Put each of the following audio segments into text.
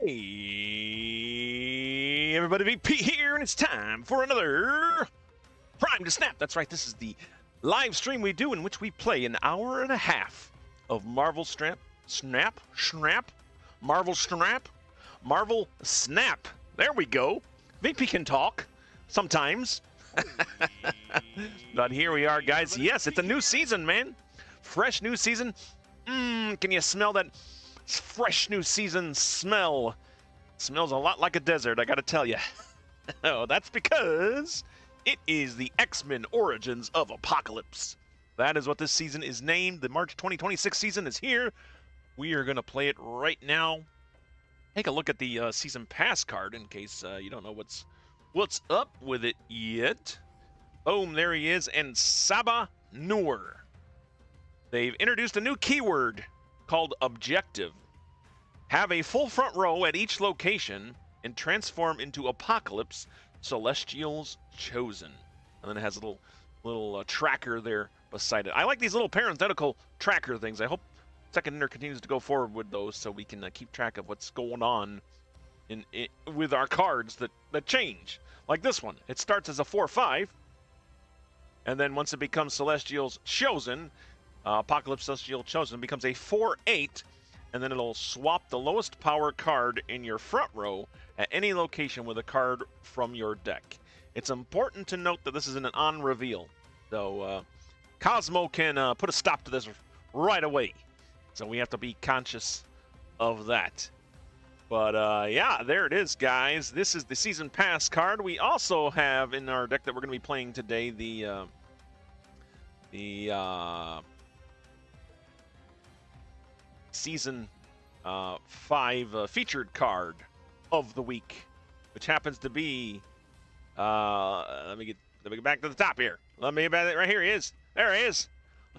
Hey, everybody, VP here, and it's time for another Prime to Snap. That's right, this is the live stream we do in which we play an hour and a half of Marvel Snap. There we go. VP can talk sometimes. But here we are, guys. Yes, it's a new season, man. Fresh new season. Can you smell that fresh new season smell? Smells a lot like a desert, I gotta tell you. Oh, that's because it is the X-Men Origins of Apocalypse. That is what this season is named. The March 2026 season is here. We are gonna play it right now. Take a look at the season pass card in case you don't know what's up with it yet. Boom, there he is, and Sabah Nur. They've introduced a new keyword called objective. Have a full front row at each location and transform into Apocalypse Celestials Chosen. And then it has a little tracker there beside it. I like these little parenthetical tracker things. I hope Second Inner continues to go forward with those so we can keep track of what's going on with our cards that change. Like this one. It starts as a 4/5, and then once it becomes Celestials Chosen, Apocalypse Celestial Chosen becomes a 4/8, and then it'll swap the lowest power card in your front row at any location with a card from your deck. It's important to note that this is an on reveal, so Cosmo can put a stop to this right away. So we have to be conscious of that. But yeah, there it is, guys. This is the Season Pass card. We also have in our deck that we're going to be playing today the Season 5 featured card of the week, which happens to be let me get back to the top here. Let me get back right here. He is. There he is.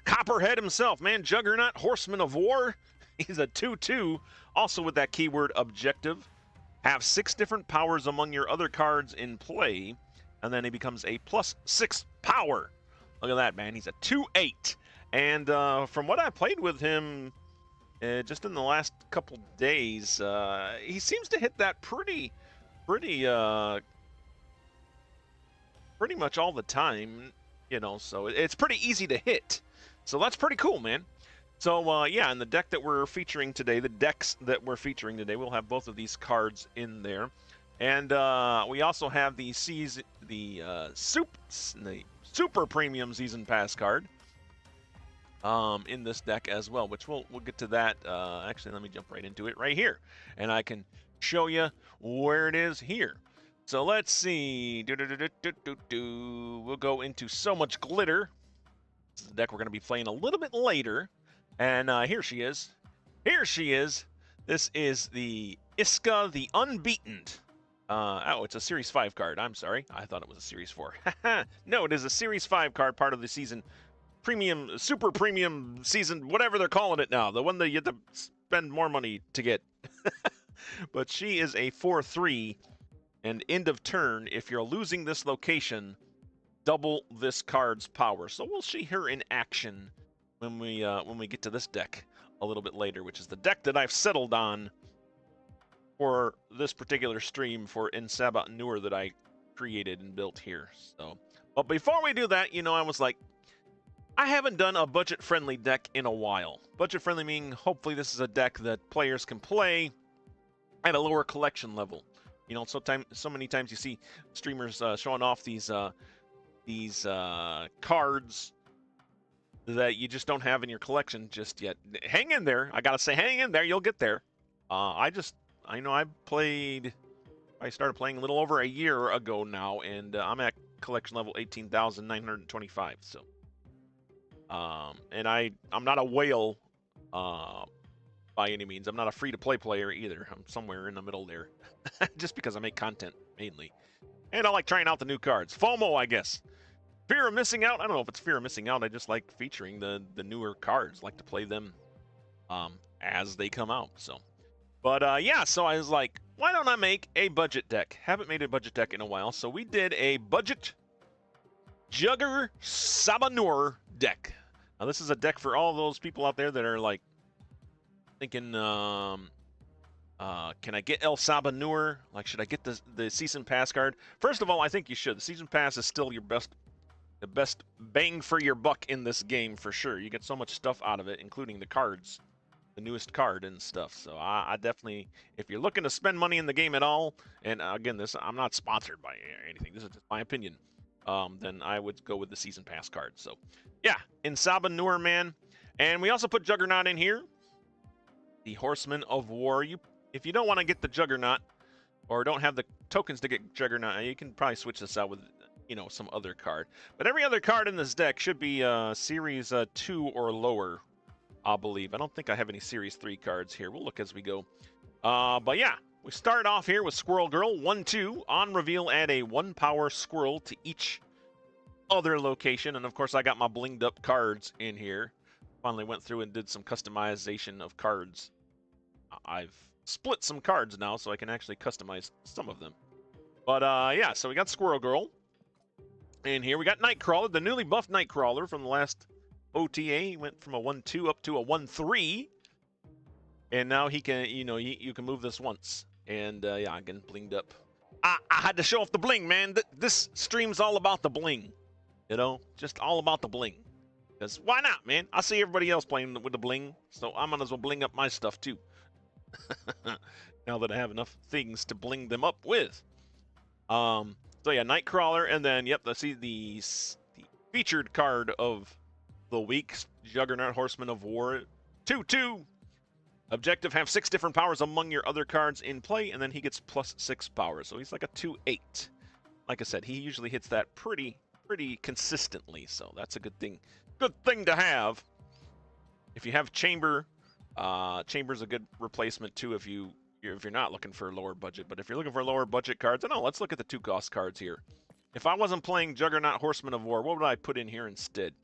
Copperhead himself, man. Juggernaut Horseman of War. He's a 2/2, also with that keyword objective. Have 6 different powers among your other cards in play, and then he becomes a +6 power. Look at that, man. He's a 2/8. And from what I played with him just in the last couple days, he seems to hit that pretty much all the time, you know, so it's pretty easy to hit. So that's pretty cool, man. So yeah, in the deck that we're featuring today, we'll have both of these cards in there. And we also have the Super Premium Season Pass card in this deck as well, which we'll get to that. Actually, let me jump right into it right here, and I can show you where it is here. So let's see. We'll go into So Much Glitter. This is the deck we're going to be playing a little bit later, and here she is. Here she is. This is the Isca the Unbeaten. Oh, it's a Series 5 card. I'm sorry. I thought it was a Series 4. No, it is a Series 5 card, part of the season premium, super premium season, whatever they're calling it now. The one that you have to spend more money to get. But she is a 4/3, and end of turn, if you're losing this location, double this card's power. So we'll see her in action when we get to this deck a little bit later, which is the deck that I've settled on for this particular stream for in Sabah Nur that I created and built here. So, but before we do that, you know, I was like, I haven't done a budget-friendly deck in a while. Budget-friendly meaning hopefully this is a deck that players can play at a lower collection level. You know, so many times you see streamers showing off these cards that you just don't have in your collection just yet. Hang in there. I gotta say, hang in there. You'll get there. I started playing a little over a year ago now, and I'm at collection level 18,925. So, and I'm not a whale by any means. I'm not a free-to-play player either. I'm somewhere in the middle there, just because I make content mainly, and I like trying out the new cards. FOMO, I guess. Fear of missing out. I don't know if it's fear of missing out. I just like featuring the newer cards. Like to play them as they come out. So, but yeah. So I was like, why don't I make a budget deck? Haven't made a budget deck in a while. So we did a budget Sabah Nur deck. Now this is a deck for all those people out there that are like thinking Can I get El Sabah Nur? Like, should I get the season pass card? First of all, I think you should. The season pass is still the best bang for your buck in this game for sure. You get so much stuff out of it, including the cards, the newest card and stuff. So I definitely, if you're looking to spend money in the game at all, and again, I'm not sponsored by anything. This is just my opinion. Then I would go with the season pass card. So yeah, in Sabah Nur, man. And we also put Juggernaut in here, the Horseman of War. If you don't want to get the Juggernaut, or don't have the tokens to get Juggernaut, you can probably switch this out with, some other card. But every other card in this deck should be Series 2 or lower, I believe. I don't think I have any Series 3 cards here. We'll look as we go. But yeah, we start off here with Squirrel Girl, 1/2. On reveal, add a 1-power squirrel to each other location. And of course, I got my blinged up cards in here. Finally went through and did some customization of cards. I've split some cards now, so I can actually customize some of them. But yeah, so we got Squirrel Girl. And here we got Nightcrawler, the newly buffed Nightcrawler from the last OTA. He went from a 1/2 up to a 1/3. And now he can, you can move this once. And yeah, again, blinged up. I had to show off the bling, man. This stream's all about the bling. Just all about the bling. Because why not, man? I see everybody else playing with the bling, so I might as well bling up my stuff too. Now that I have enough things to bling them up with. So yeah, Nightcrawler, and then yep, let's see the featured card of the week, Juggernaut Horseman of War, 2/2. Objective: have 6 different powers among your other cards in play, and then he gets +6 powers. So he's like a 2/8. Like I said, he usually hits that pretty consistently. So that's a good thing. Good thing to have. If you have Chamber, Chamber's a good replacement too if you're not looking for a lower budget. But if you're looking for lower budget cards, let's look at the 2-cost cards here. If I wasn't playing Juggernaut Horseman of War, what would I put in here instead?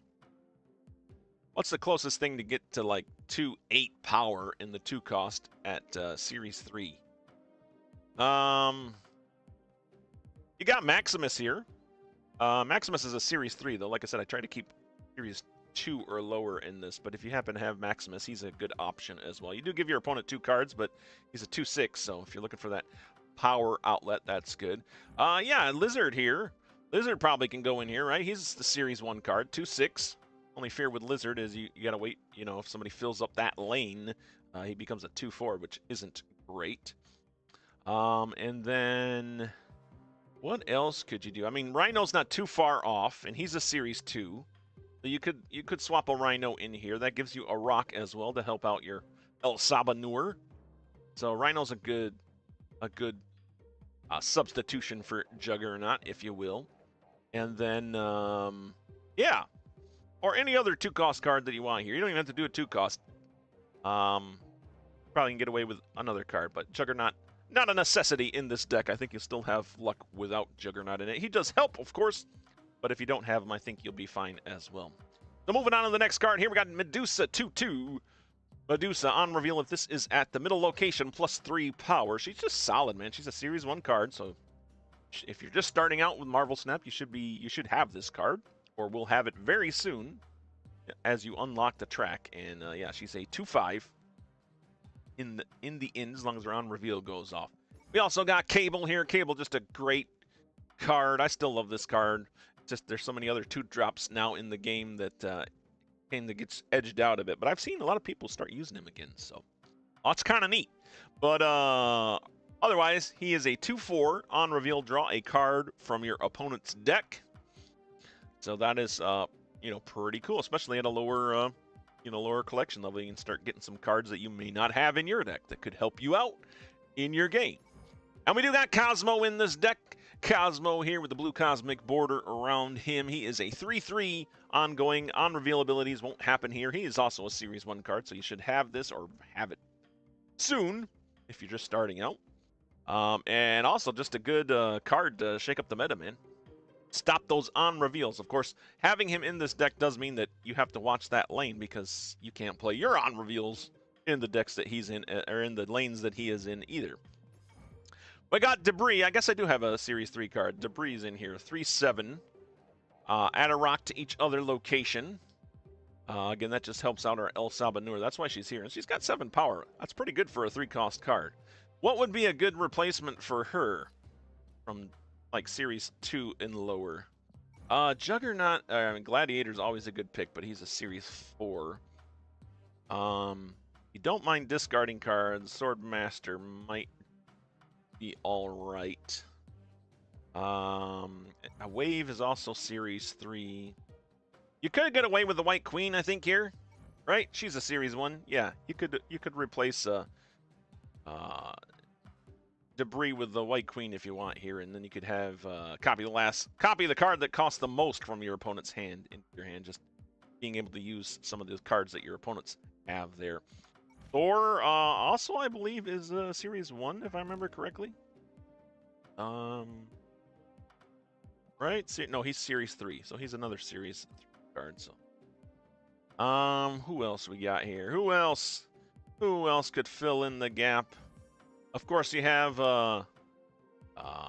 What's the closest thing to get to like 2/8 power in the 2-cost at Series 3? You got Maximus here. Maximus is a Series 3, though. Like I said, I try to keep Series 2 or lower in this, but if you happen to have Maximus, he's a good option as well. You do give your opponent 2 cards, but he's a 2/6, so if you're looking for that power outlet, that's good. Yeah, Lizard here. Lizard probably can go in here, right? He's the Series 1 card, 2/6. Only fear with Lizard is you gotta wait, if somebody fills up that lane, he becomes a 2/4, which isn't great. And then what else could you do? I mean, Rhino's not too far off, and he's a Series 2. So you could swap a Rhino in here. That gives you a rock as well to help out your El Sabah Nur. So Rhino's a good substitution for Juggernaut, if you will. And then yeah, or any other 2-cost card that you want here. You don't even have to do a 2-cost. Probably can get away with another card, but Juggernaut, not a necessity in this deck. I think you'll still have luck without Juggernaut in it. He does help, of course, but if you don't have him, I think you'll be fine as well. So moving on to the next card here, we got Medusa 2/2. Medusa, on reveal, if this is at the middle location, +3 power. She's just solid, man. She's a Series 1 card, so if you're just starting out with Marvel Snap, you should have this card, or we'll have it very soon as you unlock the track. And yeah, she's a 2/5 in the end, as long as her on reveal goes off. We also got Cable here. Cable, just a great card. I still love this card. Just there's so many other 2-drops now in the game that kind of gets edged out a bit. But I've seen a lot of people start using him again, so it's kind of neat. But otherwise, he is a 2/4. On reveal, draw a card from your opponent's deck. So that is pretty cool, especially at a lower lower collection level. You can start getting some cards that you may not have in your deck that could help you out in your game. And we do got Cosmo in this deck. Cosmo here with the blue cosmic border around him. He is a 3/3 ongoing. On reveal abilities won't happen here. He is also a Series 1 card, so you should have this or have it soon if you're just starting out. And also just a good card to shake up the meta, man. Stop those on reveals. Of course, having him in this deck does mean that you have to watch that lane because you can't play your on reveals in the decks that he's in, or in the lanes that he is in either. We got Debrii. I guess I do have a Series 3 card. Debris is in here. 3/7. Add a rock to each other location. Again, that just helps out our Sabah Nur. That's why she's here. And she's got 7 power. That's pretty good for a 3-cost card. What would be a good replacement for her from like Series 2 and lower? Juggernaut, Gladiator's always a good pick, but he's a Series 4. You don't mind discarding cards. Swordmaster might be alright. A Wave is also Series 3. You could get away with the White Queen, I think, here. Right? She's a Series 1. Yeah, you could replace Debrii with the White Queen if you want here, and then you could have copy the card that costs the most from your opponent's hand into your hand, just being able to use some of the cards that your opponents have there. Thor also, I believe, is Series 1, if I remember correctly. Right? No, he's Series 3, so he's another Series 3 card. So, who else we got here? Who else could fill in the gap? Of course, you have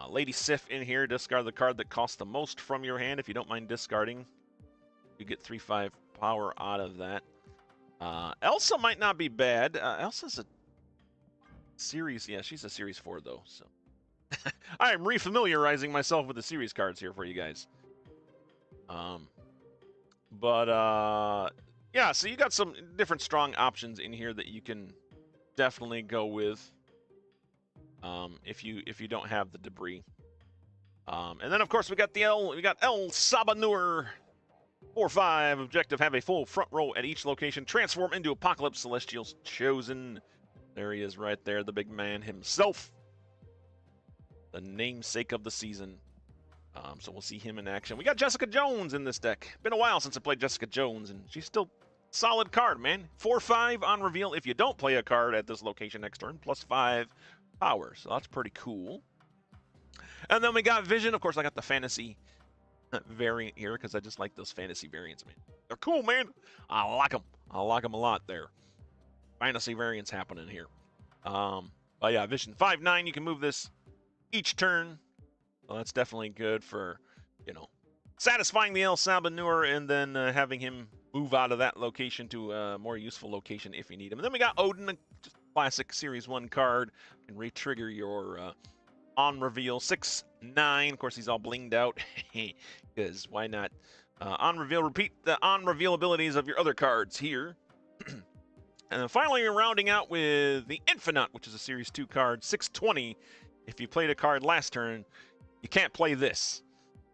Lady Sif in here. Discard the card that costs the most from your hand. If you don't mind discarding, you get 3/5 power out of that. Elsa might not be bad. Elsa's a Series, yeah, she's a Series 4 though. So I am refamiliarizing myself with the series cards here for you guys. Yeah, so you got some different strong options in here that you can definitely go with. If you don't have the Debrii. And then of course we got Sabah Nur 4/5 objective, have a full front row at each location, transform into Apocalypse Celestial's Chosen. There he is right there, the big man himself. The namesake of the season. So we'll see him in action. We got Jessica Jones in this deck. Been a while since I played Jessica Jones, and she's still solid card, man. 4/5 on reveal if you don't play a card at this location next turn, +5 power. So that's pretty cool. And then we got Vision. Of course, I got the fantasy variant here because I just like those fantasy variants, man. They're cool, man. I like them. I like them a lot there. Fantasy variants happening here. But yeah, Vision 5/9. You can move this each turn. Well, that's definitely good for, satisfying the Sabah Nur and then having him move out of that location to a more useful location if you need him. And then we got Odin, a classic Series 1 card. Can re-trigger your on reveal 6/9. Of course, he's all blinged out because why not? On reveal, repeat the on reveal abilities of your other cards here. And then finally, we're rounding out with the Infinaut, which is a Series 2 card, 6/20. If you played a card last turn, you can't play this.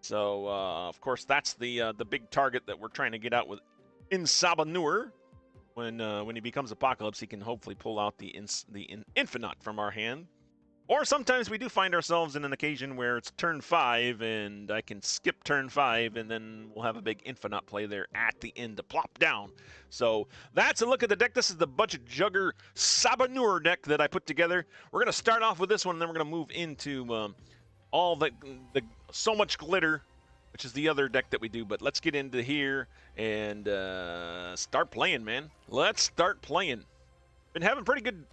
So, of course, that's the big target that we're trying to get out with in Sabah Nur. When he becomes Apocalypse, he can hopefully pull out the Infinaut from our hand. Or sometimes we do find ourselves in an occasion where it's turn 5, and I can skip turn 5, and then we'll have a big Infinaut play there at the end to plop down. So that's a look at the deck. This is the Budget Jugger Sabah Nur deck that I put together. We're going to start off with this one, and then we're going to move into all the So Much Glitter, which is the other deck that we do. But let's get into here and start playing, man. Let's start playing. Been having pretty good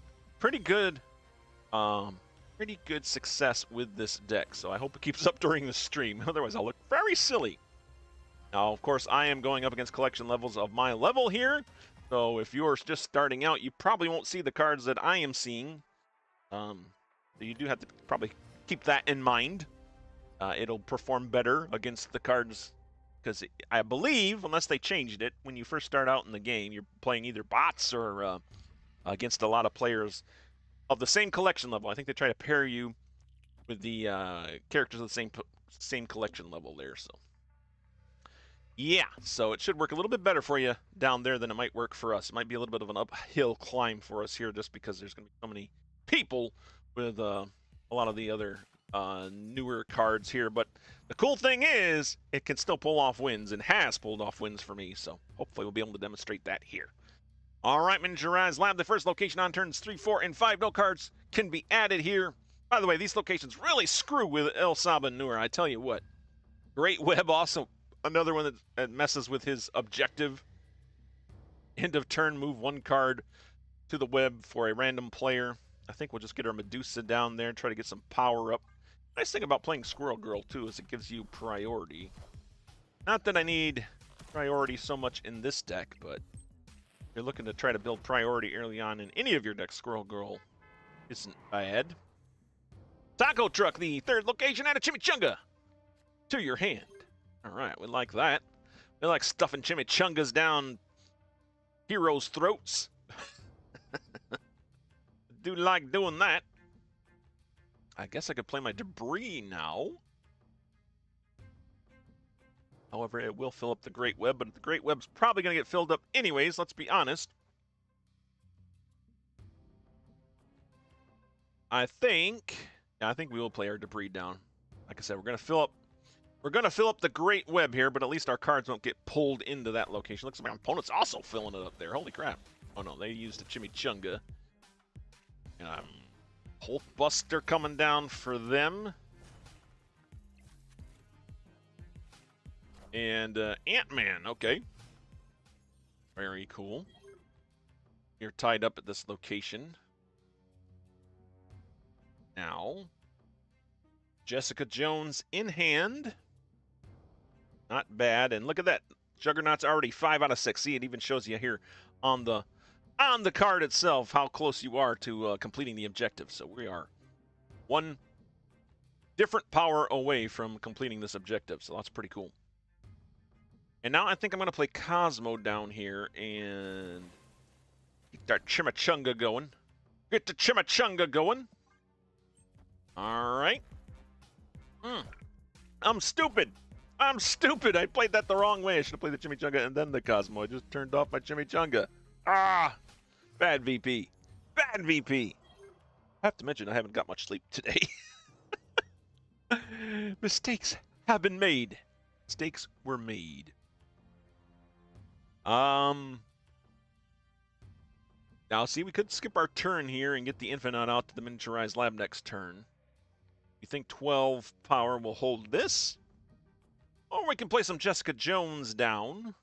success with this deck, so I hope it keeps up during the stream. Otherwise, I'll look very silly. Now, of course, I am going up against collection levels of my level here, so if you're just starting out, you probably won't see the cards that I am seeing. So you do have to probably keep that in mind. It'll perform better against the cards, because I believe, unless they changed it, when you first start out in the game, you're playing either bots or against a lot of players of the same collection level. I think they try to pair you with the characters of the same collection level there. So yeah, so it should work a little bit better for you down there than it might work for us. It might be a little bit of an uphill climb for us here, just because there's going to be so many people with a lot of the other newer cards here. But the cool thing is, it can still pull off wins, and has pulled off wins for me. So hopefully we'll be able to demonstrate that here. All right, Miniaturized Lab, the first location on turns 3, 4, and 5. No cards can be added here. By the way, these locations really screw with Sabah Nur. I tell you what. Great Web, also another one that messes with his objective. End of turn, move 1 card to the web for a random player. I think we'll just get our Medusa down there and try to get some power up. Nice thing about playing Squirrel Girl, too, is it gives you priority. Not that I need priority so much in this deck, but if you're looking to try to build priority early on in any of your decks, Squirrel Girl isn't bad. Taco Truck, the third location, add a chimichanga to your hand. All right, we like that. We like stuffing chimichangas down heroes' throats. Do like doing that. I guess I could play my Debrii now. However, it will fill up the Great Web, but the Great Web's probably going to get filled up anyways, let's be honest. I think we will play our Debrii down. Like I said, we're going to fill up the Great Web here, but at least our cards won't get pulled into that location. Looks like my opponent's also filling it up there. Holy crap. Oh no, they used a chimichanga. And Hulkbuster coming down for them. And Ant-Man, okay. Very cool. You're tied up at this location. Now, Jessica Jones in hand. Not bad. And look at that. Juggernaut's already 5 out of 6. See, it even shows you here on the card itself how close you are to completing the objective. So we are one different power away from completing this objective. So that's pretty cool. And now I think I'm going to play Cosmo down here and get that chimichanga going. Get the chimichanga going. All right. I'm stupid. I'm stupid. I played that the wrong way. I should have played the chimichanga and then the Cosmo. I just turned off my chimichanga. Ah, bad VP. Bad VP. I have to mention I haven't got much sleep today. Mistakes have been made. Mistakes were made. Now, see, we could skip our turn here and get the Infinaut out to the miniaturized lab next turn. You think 12 power will hold this? Or we can play some Jessica Jones down.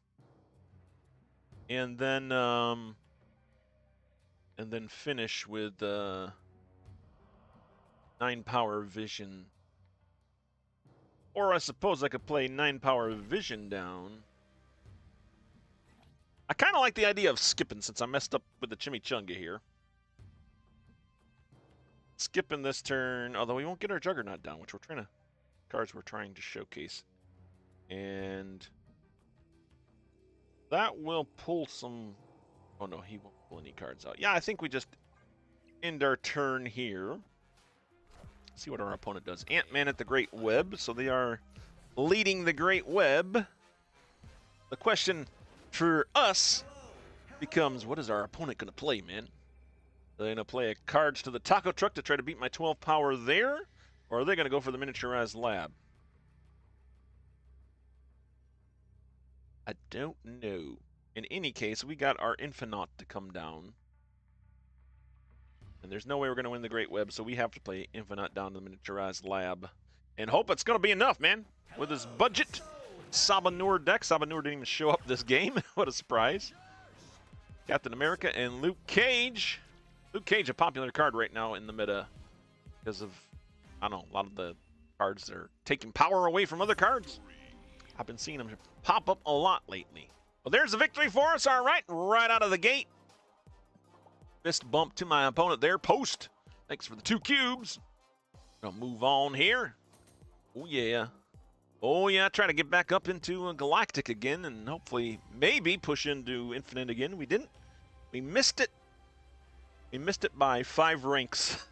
And then finish with 9 power vision. Or I suppose I could play 9 power vision down. I kind of like the idea of skipping since I messed up with the chimichanga here. Skipping this turn, although we won't get our Juggernaut down, which cards we're trying to showcase. And that will pull some... Oh no, he won't pull any cards out. Yeah, I think we just end our turn here. See what our opponent does. Ant-Man at the Great Web, so they are leading the Great Web. The question for us becomes, what is our opponent going to play, man? Are they going to play a cards to the taco truck to try to beat my 12 power there? Or are they going to go for the miniaturized lab? I don't know. In any case, we got our Infinaut to come down. And there's no way we're going to win the Great Web, so we have to play Infinaut down to the miniaturized lab. And hope it's going to be enough, man. With his budget. Sabah Nur Deck. Sabah Nur didn't even show up this game. What a surprise. Captain America and Luke Cage. Luke Cage, a popular card right now in the meta. Because of, I don't know, a lot of the cards that are taking power away from other cards. I've been seeing them pop up a lot lately. Well, there's the victory for us. All right, right out of the gate. Fist bump to my opponent there. Post. Thanks for the 2 cubes. Gonna move on here. Oh, yeah. Oh, yeah, try to get back up into Galactic again and hopefully maybe push into Infinite again. We didn't. We missed it. We missed it by 5 ranks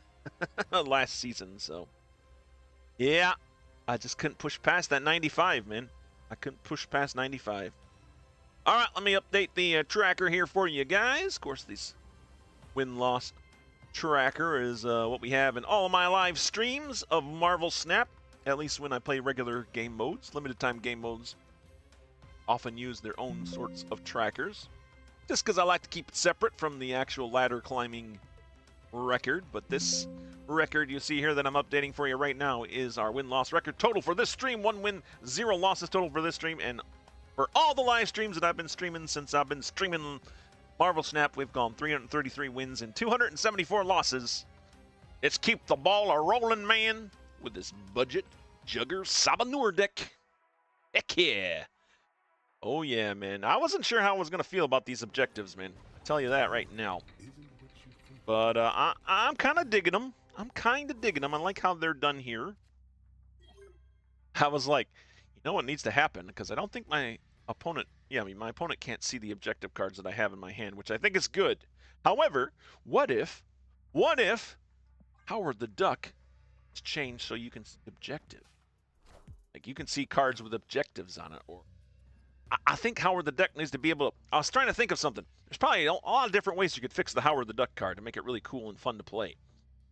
last season, so. Yeah, I just couldn't push past that 95, man. I couldn't push past 95. All right, let me update the tracker here for you guys. Of course, this win-loss tracker is what we have in all of my live streams of Marvel Snap. At least when I play regular game modes. Limited time game modes often use their own sorts of trackers. Just because I like to keep it separate from the actual ladder climbing record. But this record you see here that I'm updating for you right now is our win-loss record total for this stream. 1 win, 0 losses total for this stream. And for all the live streams that I've been streaming since I've been streaming Marvel Snap, we've gone 333 wins and 274 losses. Let's keep the ball a-rolling, man. With this budget Jugger Sabah Nur Deck. Heck yeah. Oh yeah, man. I wasn't sure how I was gonna feel about these objectives, man. I tell you that right now. But I'm kind of digging them. I'm kind of digging them. I like how they're done here. I was like, you know what needs to happen? Because I don't think my opponent, yeah, I mean, my opponent can't see the objective cards that I have in my hand, which I think is good. However, what if Howard the Duck is changed so you can see objective? Like, you can see cards with objectives on it, or I think Howard the Duck needs to be able to. I was trying to think of something. There's probably a lot of different ways you could fix the Howard the Duck card to make it really cool and fun to play.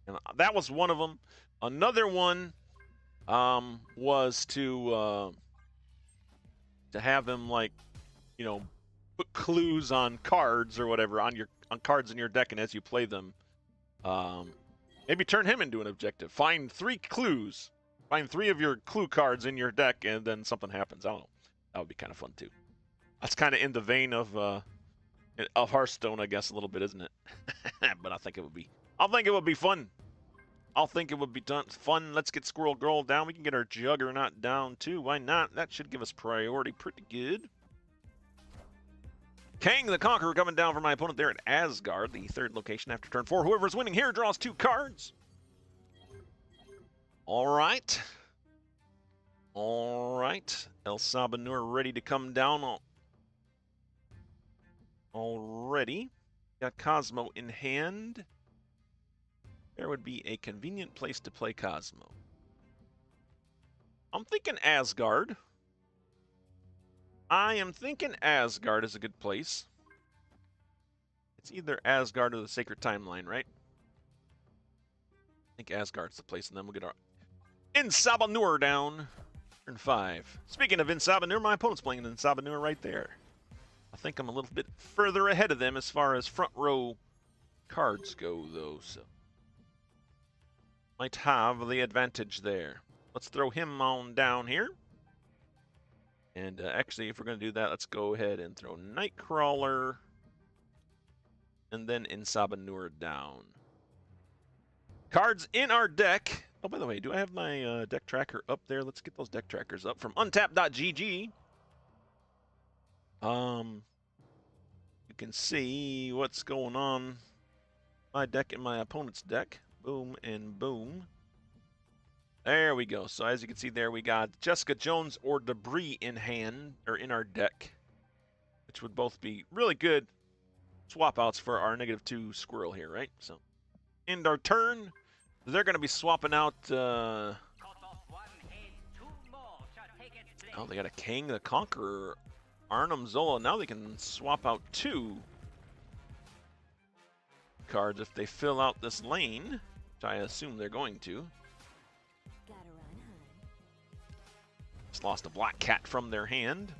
And that was one of them. Another one was to have him, like, you know, put clues on cards or whatever on cards in your deck, and as you play them, maybe turn him into an objective. Find 3 clues. Find 3 of your clue cards in your deck, and then something happens. I don't know. That would be kind of fun too. That's kind of in the vein of Hearthstone, I guess, a little bit, isn't it? But I think it would be. I think it would be fun. I think it would be fun. Let's get Squirrel Girl down. We can get our Juggernaut down too. Why not? That should give us priority pretty good. Kang the Conqueror coming down for my opponent there at Asgard, the 3rd location after turn 4. Whoever's winning here draws 2 cards. All right. All right. Sabah Nur ready to come down already. Got Cosmo in hand. There would be a convenient place to play Cosmo. I'm thinking Asgard. I am thinking Asgard is a good place. It's either Asgard or the Sacred Timeline, right? I think Asgard's the place, and then we'll get our Sabah Nur down. Turn 5. Speaking of Sabah Nur, my opponent's playing Sabah Nur right there. I think I'm a little bit further ahead of them as far as front row cards go, though, so might have the advantage there. Let's throw him on down here. And actually, if we're going to do that, let's go ahead and throw Nightcrawler and then Sabah Nur down. Cards in our deck. Oh, by the way, do I have my deck tracker up there? Let's get those deck trackers up from untap.gg. You can see what's going on my deck and my opponent's deck. Boom and boom. There we go. So as you can see there, we got Jessica Jones or Debrii in hand, or in our deck, which would both be really good swap outs for our -2 Squirrel here, right? So end our turn. They're going to be swapping out. Oh, they got a Kang the Conqueror, Arnim Zola. Now they can swap out 2 cards if they fill out this lane, which I assume they're going to. Just lost a Black Cat from their hand.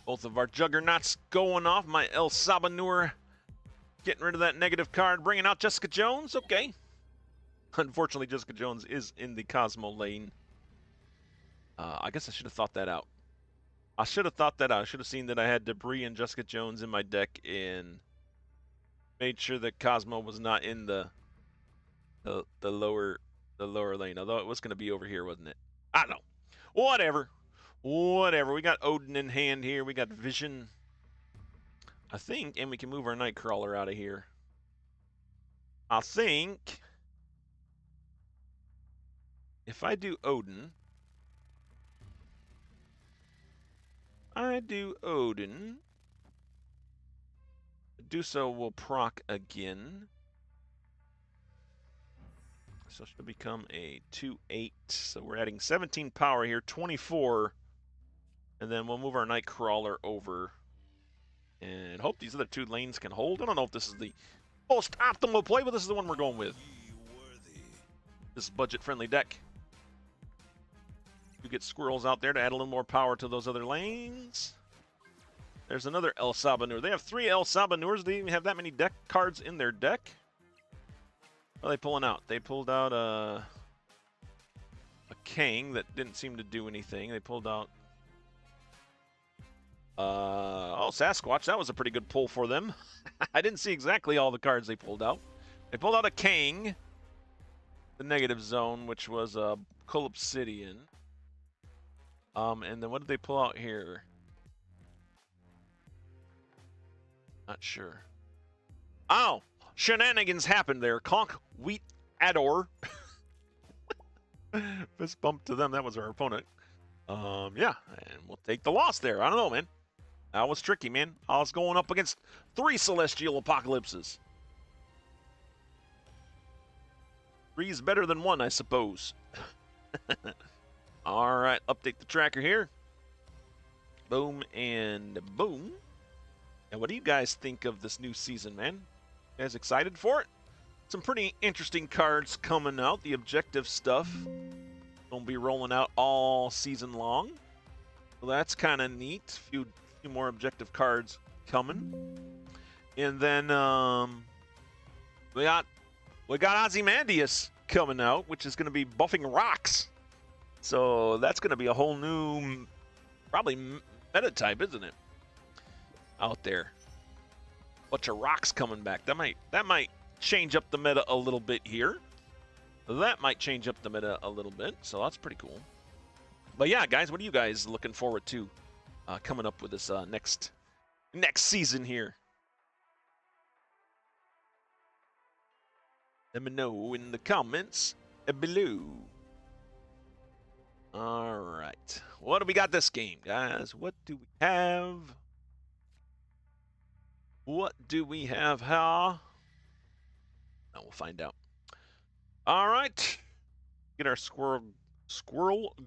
Both of our Juggernauts going off. My Sabah Nur getting rid of that negative card, bringing out Jessica Jones. Okay. Unfortunately, Jessica Jones is in the Cosmo lane. I guess I should have thought that out. I should have thought that out. I should have seen that I had Debrii and Jessica Jones in my deck and made sure that Cosmo was not in the lower lane. Although it was going to be over here, wasn't it? I don't know. Whatever. Whatever. We got Odin in hand here. We got Vision, I think, and we can move our Nightcrawler out of here. I think if I do Odin, Medusa will proc again. So she'll become a 2/8. So we're adding 17 power here, 24. And then we'll move our Nightcrawler over and hope these other 2 lanes can hold. I don't know if this is the most optimal play, but this is the one we're going with. This budget-friendly deck. You get squirrels out there to add a little more power to those other lanes. There's another Sabah Nur. They have 3 Sabah Nurs. They even have that many deck cards in their deck. What are they pulling out? They pulled out a Kang that didn't seem to do anything. They pulled out oh, Sasquatch. That was a pretty good pull for them. I didn't see exactly all the cards they pulled out. They pulled out a Kang, the negative zone, which was a Cool Obsidian. And then what did they pull out here? Not sure. Oh, shenanigans happened there. Conk, Wheat, Ador. Fist bump to them. That was our opponent. Yeah, and we'll take the loss there. I don't know, man. That was tricky, man. I was going up against 3 Celestial Apocalypses. 3's better than 1, I suppose. All right, update the tracker here. Boom and boom. And what do you guys think of this new season, man? You guys excited for it? Some pretty interesting cards coming out. The objective stuff won't be rolling out all season long. So that's kind of neat. Few more objective cards coming. And then we got Ozymandias coming out, which is going to be buffing rocks. So that's going to be a whole new, probably meta type, isn't it? Out there. Bunch of rocks coming back. That might change up the meta a little bit here. That might change up the meta a little bit, so that's pretty cool. But yeah, guys, what are you guys looking forward to coming up with this next season here? Let me know in the comments below. All right, what do we got this game, guys? What do we have? What do we have, huh? Now we'll find out. All right, get our Squirrel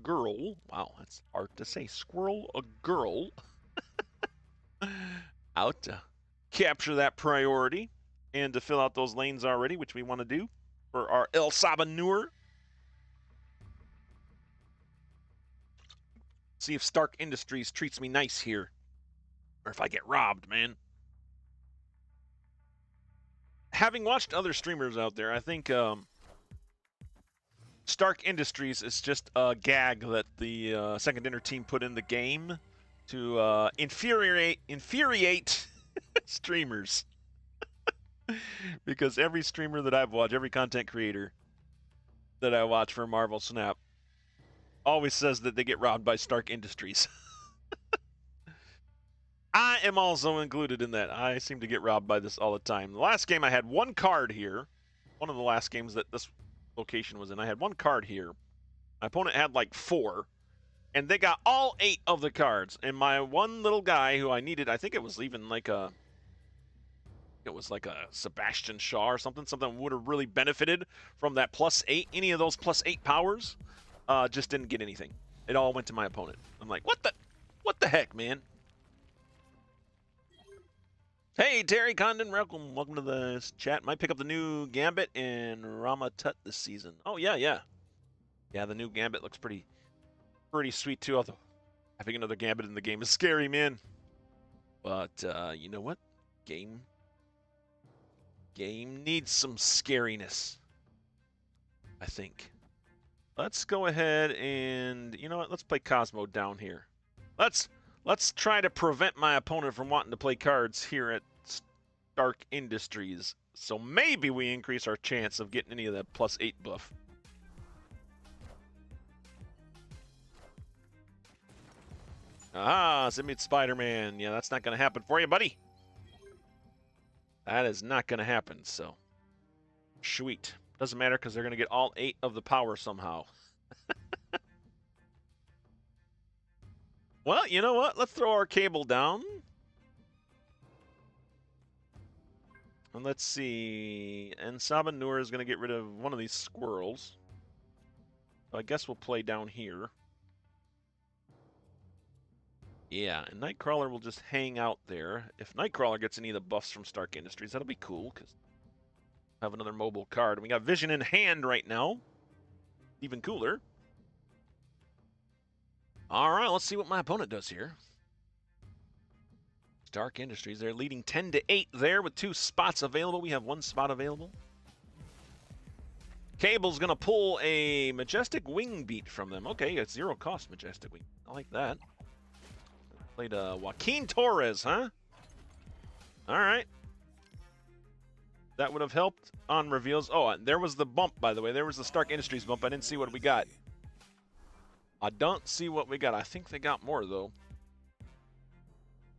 Girl. Wow, that's hard to say. Squirrel Girl out to capture that priority and to fill out those lanes already, which we want to do for our Sabah Nur. See if Stark Industries treats me nice here, or if I get robbed, man. Having watched other streamers out there, I think Stark Industries is just a gag that the Second Dinner team put in the game to infuriate streamers. Because every streamer that I've watched, every content creator that I watch for Marvel Snap, always says that they get robbed by Stark Industries. I am also included in that. I seem to get robbed by this all the time. The last game I had 1 card here. One of the last games that this location was in, I had 1 card here. My opponent had like 4. And they got all 8 of the cards. And my one little guy who I needed, I think it was even like a... It was like a Sebastian Shaw or something. Something would have really benefited from that +8. Any of those +8 powers. Just didn't get anything. It all went to my opponent. I'm like, what the heck, man? Hey, Terry Condon, welcome to the chat. Might pick up the new Gambit and Rama Tut this season. Oh, yeah. Yeah, the new Gambit looks pretty sweet, too. Although having another Gambit in the game is scary, man. But, you know what? Game needs some scariness, I think. Let's go ahead and, you know what? Let's play Cosmo down here. Let's try to prevent my opponent from wanting to play cards here at Stark Industries. So maybe we increase our chance of getting any of that +8 buff. Ah, Simian Spider-Man. Yeah, that's not going to happen for you, buddy. That is not going to happen, so. Sweet. Doesn't matter because they're going to get all 8 of the power somehow. Well, you know what? Let's throw our cable down. And let's see. And Sabah Nur is going to get rid of one of these squirrels. So I guess we'll play down here. Yeah, and Nightcrawler will just hang out there. If Nightcrawler gets any of the buffs from Stark Industries, that'll be cool, because have another mobile card. We got Vision in hand right now. Even cooler. All right, let's see what my opponent does here. Stark Industries, they're leading 10-8 there with 2 spots available. We have 1 spot available. Cable's going to pull a Majestic Wing Beat from them. Okay, it's 0 cost Majestic Wing. I like that. Played Joaquin Torres, huh? All right. That would have helped on reveals. Oh, there was the bump, by the way. There was the Stark Industries bump. I didn't see what we got. I don't see what we got. I think they got more, though.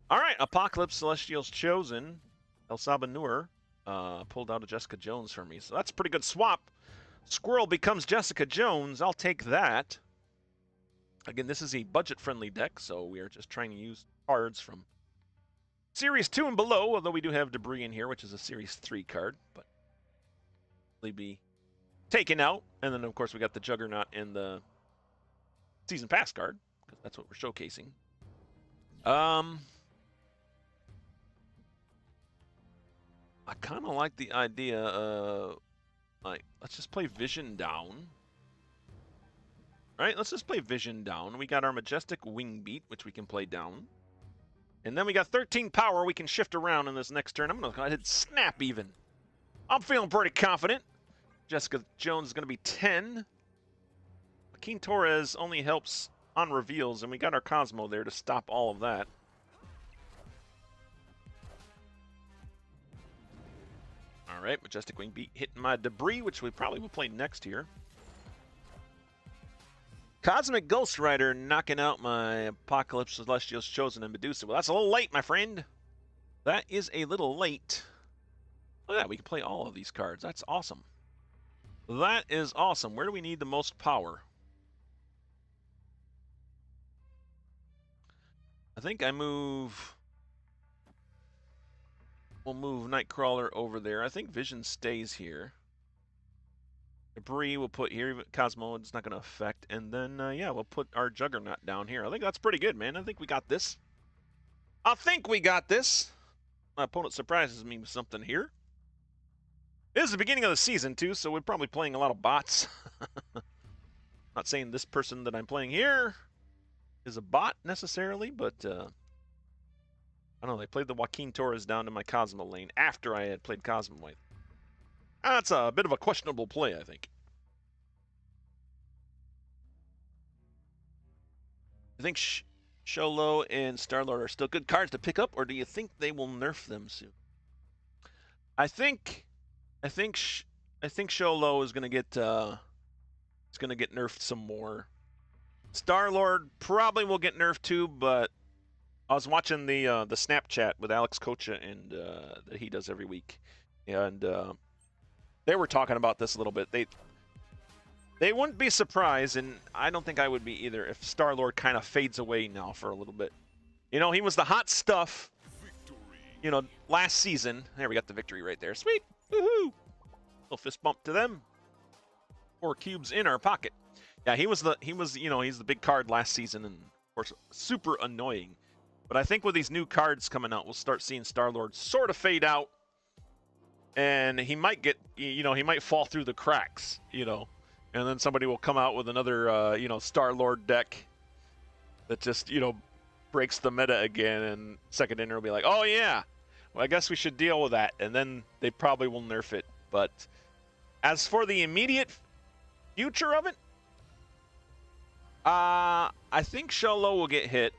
All right, Apocalypse Celestials Chosen. El Sabah Nur pulled out a Jessica Jones for me, so that's a pretty good swap. Squirrel becomes Jessica Jones. I'll take that. Again, this is a budget-friendly deck, so we are just trying to use cards from Series 2 and below, although we do have Debrii in here, which is a Series 3 card, but will be taken out. And then, of course, we got the Juggernaut and the Season Pass card, because that's what we're showcasing. I kind of like the idea of, like, let's just play Vision down. Right, let's just play Vision down. We got our Majestic Wing Beat, which we can play down. And then we got 13 power we can shift around in this next turn. I'm going to go ahead and snap even. I'm feeling pretty confident. Jessica Jones is going to be 10. Joaquin Torres only helps on reveals, and we got our Cosmo there to stop all of that. All right, Majestic Wing Beat hitting my Debrii, which we probably will play next here. Cosmic Ghost Rider knocking out my Apocalypse Celestials Chosen and Medusa. Well, that's a little late, my friend. That is a little late. Look at that, we can play all of these cards. That's awesome. That is awesome. Where do we need the most power? I think I move... We'll move Nightcrawler over there. I think Vision stays here. Debrii we'll put here. Cosmo, it's not going to affect. And then, yeah, we'll put our Juggernaut down here. I think that's pretty good, man. I think we got this. I think we got this. My opponent surprises me with something here. This is the beginning of the season, too, so we're probably playing a lot of bots. Not saying this person that I'm playing here is a bot, necessarily, but, I don't know. They played the Joaquin Torres down to my Cosmo lane after I had played Cosmo White. That's a bit of a questionable play, I think. I think Shou-Lao and Star-Lord are still good cards to pick up, or do you think they will nerf them soon? I think Shou-Lao is going to get nerfed some more. Star-Lord probably will get nerfed too, but I was watching the Snapchat with Alex Kocha and that he does every week, and they were talking about this a little bit. They wouldn't be surprised, and I don't think I would be either, if Star-Lord kind of fades away now for a little bit. You know, he was the hot stuff, you know, last season. There, we got the victory right there. Sweet. Woohoo. Little fist bump to them. 4 cubes in our pocket. Yeah, he's the big card last season, and of course, super annoying. But I think with these new cards coming out, we'll start seeing Star-Lord sort of fade out. And he might get, he might fall through the cracks, and then somebody will come out with another, Star-Lord deck that just, breaks the meta again, and second inner will be like, oh yeah, well, I guess we should deal with that, and then they probably will nerf it. But as for the immediate future of it, I think Shou-Lao will get hit.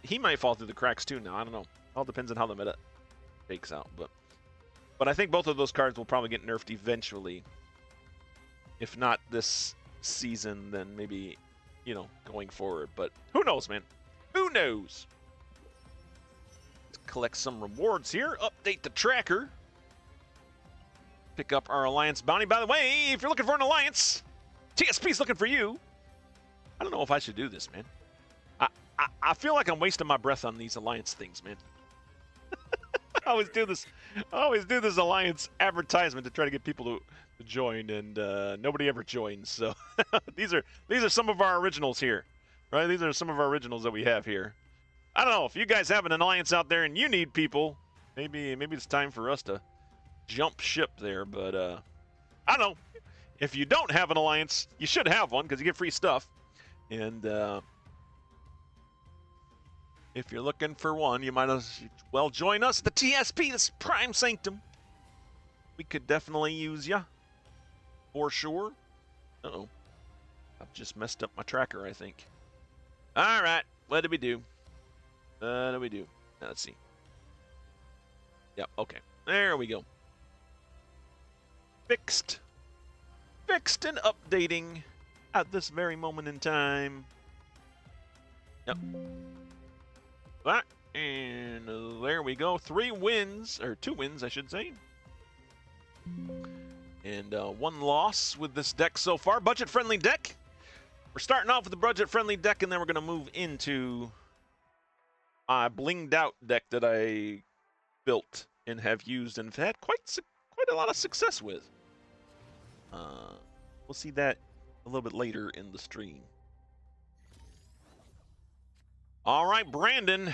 He might fall through the cracks too now, I don't know. All depends on how the meta shakes out, But I think both of those cards will probably get nerfed eventually. If not this season, then maybe, going forward. But who knows, man? Who knows? Let's collect some rewards here. Update the tracker. Pick up our Alliance bounty. By the way, if you're looking for an Alliance, TSP's looking for you. I don't know if I should do this, man. I feel like I'm wasting my breath on these Alliance things, man. I always do this Alliance advertisement to try to get people to join, and nobody ever joins. So these are some of our originals here, right? These are some of our originals that we have here. I don't know if you guys have an Alliance out there and you need people. Maybe it's time for us to jump ship there. But I don't know. If you don't have an Alliance, you should have one because you get free stuff. And if you're looking for one, you might as well join us at the TSP, this Prime Sanctum. We could definitely use ya. For sure. Uh-oh. I've just messed up my tracker, I think. All right. What did we do? Let's see. Yep, okay. There we go. Fixed and updating at this very moment in time. Yep. That, and there we go. 3 wins, or 2 wins, I should say. And 1 loss with this deck so far. Budget-friendly deck. We're starting off with the budget-friendly deck, and then we're going to move into my blinged-out deck that I built and have used and have had quite a lot of success with. We'll see that a little bit later in the stream. All right, Brandon.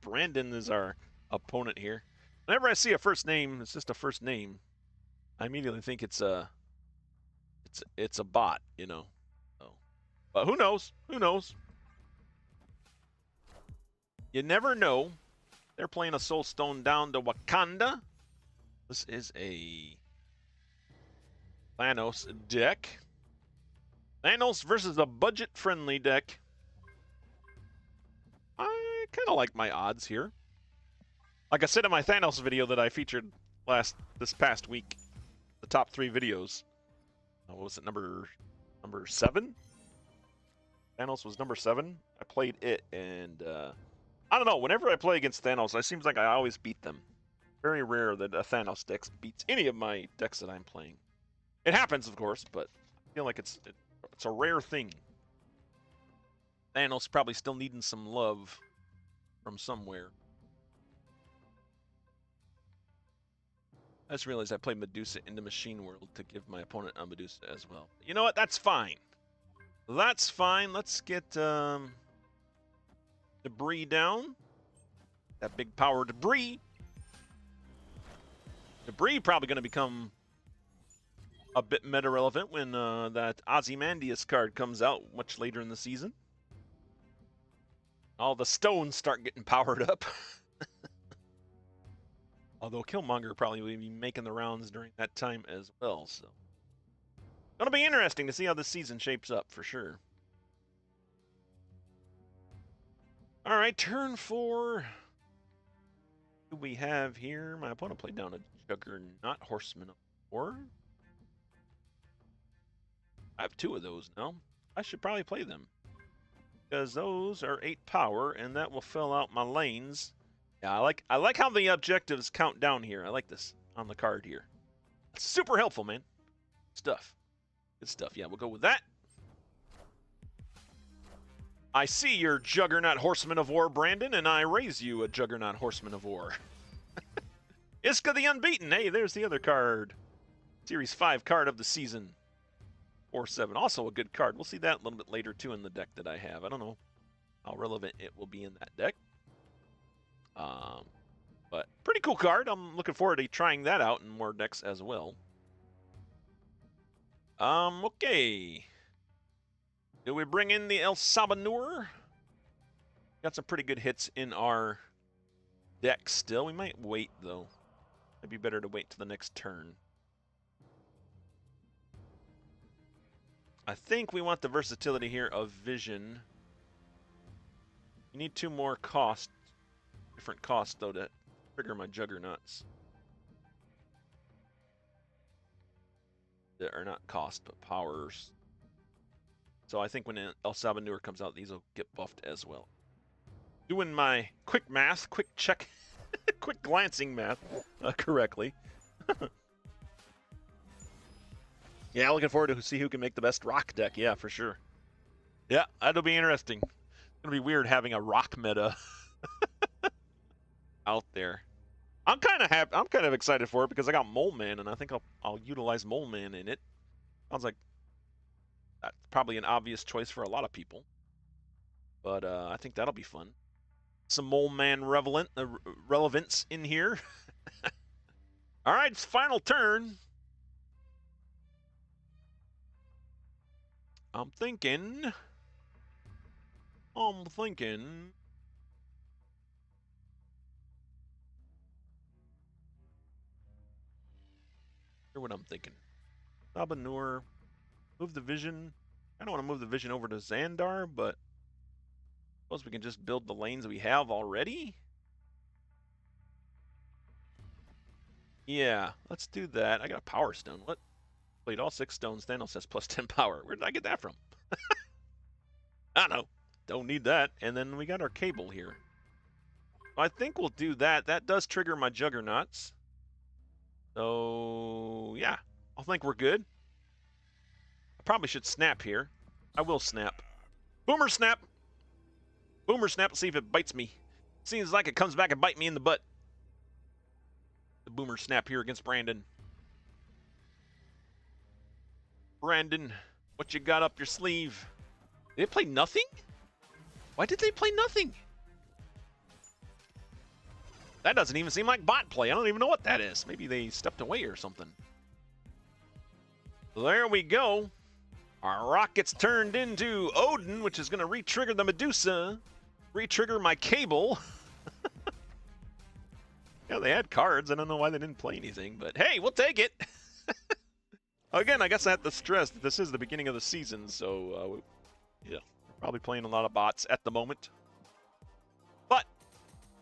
Brandon is our opponent here. Whenever I see a first name, it's just a first name, I immediately think it's a bot, you know. So, but who knows? Who knows? You never know. They're playing a Soul Stone down to Wakanda. This is a Thanos deck. Thanos versus a budget-friendly deck. I kind of like my odds here. Like I said in my Thanos video that I featured this past week, the top 3 videos. What was it, number 7? Thanos was number 7. I played it, and I don't know. Whenever I play against Thanos, it seems like I always beat them. Very rare that a Thanos deck beats any of my decks that I'm playing. It happens, of course, but I feel like it's a rare thing. Thanos probably still needing some love from somewhere. I just realized I played Medusa in the Machine World to give my opponent a Medusa as well. You know what? That's fine. That's fine. Let's get Debrii down. That big power Debrii. Debrii probably going to become a bit meta relevant when that Ozymandias card comes out much later in the season. All the stones start getting powered up. Although Killmonger probably will be making the rounds during that time as well, so. Gonna be interesting to see how this season shapes up, for sure. Alright, turn 4. Who do we have here? My opponent played down a Juggernaut Horseman of War. I have 2 of those now. I should probably play them, because those are 8 power, and that will fill out my lanes. Yeah, I like how the objectives count down here. I like this on the card here. It's super helpful, man. Stuff. Good stuff. Yeah, we'll go with that. I see your Juggernaut Horseman of War, Brandon, and I raise you a Juggernaut Horseman of War. Isca the Unbeaten. Hey, there's the other card. Series 5 card of the season. 4/7. Also a good card. We'll see that a little bit later, too, in the deck that I have. I don't know how relevant it will be in that deck. But pretty cool card. I'm looking forward to trying that out in more decks as well. Okay. Do we bring in the Sabah Nur? Got some pretty good hits in our deck still. We might wait, though. It'd be better to wait to the next turn. I think we want the versatility here of Vision. You need 2 more costs. Different costs, though, to trigger my Juggernauts. That are not cost, but powers. So I think when Sabah Nur comes out, these will get buffed as well. Doing my quick math, quick check, quick glancing math correctly. Yeah, looking forward to see who can make the best rock deck. Yeah, for sure. Yeah, that'll be interesting. It's gonna be weird having a rock meta out there. I'm kind of happy. I'm kind of excited for it because I got Mole Man, and I think I'll utilize Mole Man in it. Sounds like that's probably an obvious choice for a lot of people, but I think that'll be fun. Some Mole Man relevance in here. All right, it's final turn. I'm thinking. Here's what I'm thinking. Sabah Nur, move the Vision. I don't want to move the Vision over to Xandar, but I suppose we can just build the lanes we have already. Yeah, let's do that. I got a Power Stone. What? Played all 6 stones. Thanos has plus 10 power. Where did I get that from? I don't know. don't need that. And then we got our cable here. I think we'll do that. That does trigger my Juggernauts. So, yeah. I think we're good. I probably should snap here. I will snap. Boomer snap! Boomer snap, see if it bites me. Seems like it comes back and bite me in the butt. The boomer snap here against Brandon. Brandon, what you got up your sleeve? Did they play nothing? Why did they play nothing? That doesn't even seem like bot play. I don't even know what that is. Maybe they stepped away or something. There we go. Our rocket's turned into Odin, which is going to re-trigger the Medusa. Re-trigger my cable. Yeah, they had cards. I don't know why they didn't play anything, but hey, we'll take it. Again, I guess I have to stress that this is the beginning of the season, so yeah, we're probably playing a lot of bots at the moment. But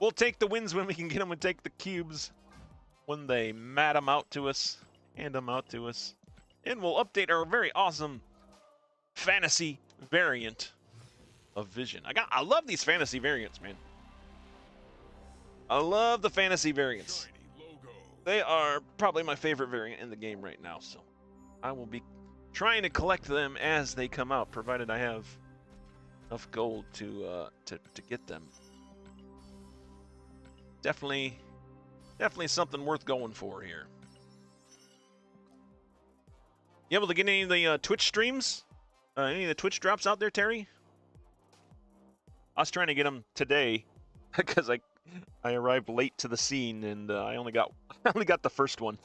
we'll take the wins when we can get them and take the cubes when they mat them out to us, hand them out to us. And we'll update our very awesome fantasy variant of Vision. I love these fantasy variants, man. I love the fantasy variants. They are probably my favorite variant in the game right now, so I will be trying to collect them as they come out, provided I have enough gold to get them. Definitely something worth going for here. You able to get any of the Twitch streams? Any of the Twitch drops out there, Terry? I was trying to get them today because I arrived late to the scene and I only got the first one.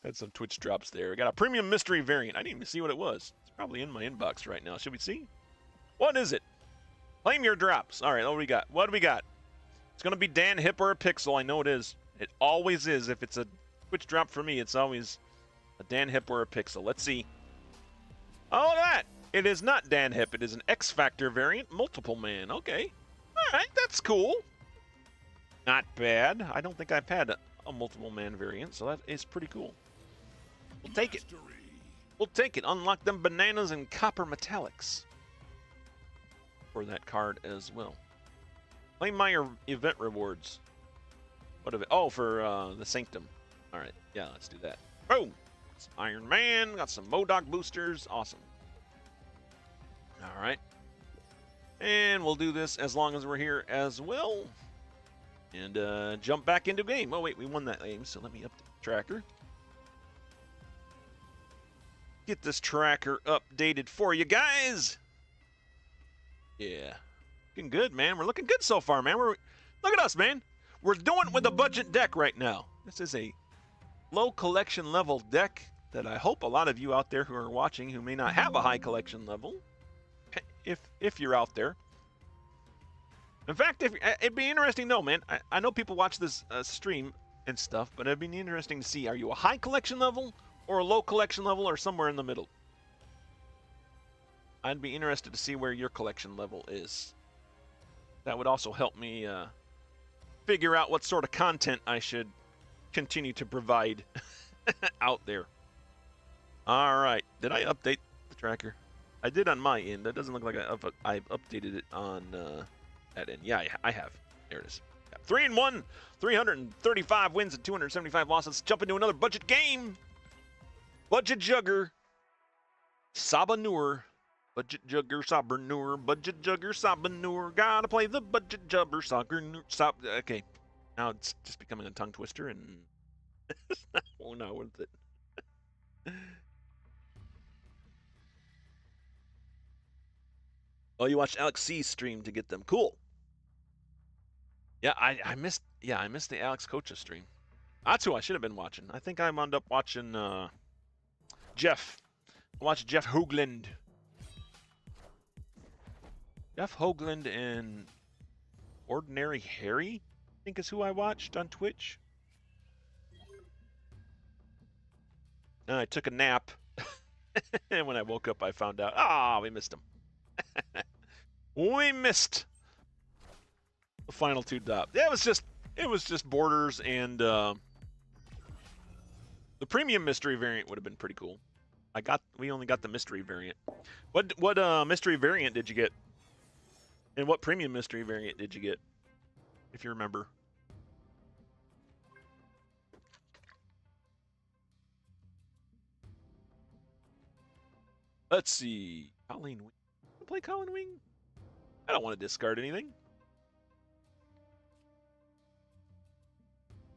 Had some Twitch drops there. I got a premium mystery variant. I didn't even see what it was. It's probably in my inbox right now. Should we see? What is it? Claim your drops. All right, what do we got? What do we got? It's gonna be Dan Hip or a Pixel. I know it is. It always is. If it's a Twitch drop for me, it's always a Dan Hip or a Pixel. Let's see. Oh, look at that. It is not Dan Hip. It is an X Factor variant, multiple man. Okay. All right, that's cool. Not bad. I don't think I've had a multiple man variant, so that is pretty cool. We'll take it. We'll take it. Unlock them bananas and copper metallics for that card as well. Claim my event rewards. What of it? Oh, for the Sanctum. All right. Yeah, let's do that. Boom. Some Iron Man. Got some MODOK boosters. Awesome. All right. And we'll do this as long as we're here as well. And jump back into game. Oh, wait. We won that game, so let me update the tracker. Get this tracker updated for you guys. Yeah. Looking good, man. We're looking good so far, man. Look at us, man. We're doing it with a budget deck right now. This is a low collection level deck that I hope a lot of you out there who are watching who may not have a high collection level, if you're out there. In fact, it'd be interesting though, man. I know people watch this stream and stuff, but it'd be interesting to see, are you a high collection level or a low collection level or somewhere in the middle? I'd be interested to see where your collection level is. That would also help me figure out what sort of content I should continue to provide out there. All right. Did I update the tracker? I did on my end. That doesn't look like I've updated it on that end. Yeah, I have. There it is. 3-1, 335 wins and 275 losses. Let's jump into another budget game. Budget Jugger. Sabah Nur. Budget Jugger, Sabah Nur. Budget Jugger, Sabah Nur. Gotta play the Budget Jugger, Okay. Now it's just becoming a tongue twister and it's not worth it. Oh, you watched Alex C's stream to get them. Cool. Yeah, I missed the Alex Kocha stream. That's who I should have been watching. I think I wound up watching Jeff. I watched Jeff Hoogland. Jeff Hoogland and Ordinary Harry, I think is who I watched on Twitch. And I took a nap. And when I woke up, I found out, we missed him. We missed the final two dots. Yeah, it was just borders and the premium mystery variant would have been pretty cool. We only got the mystery variant. What mystery variant did you get? And what premium mystery variant did you get? If you remember. Let's see. Colleen Wing. Play Colleen Wing? I don't want to discard anything.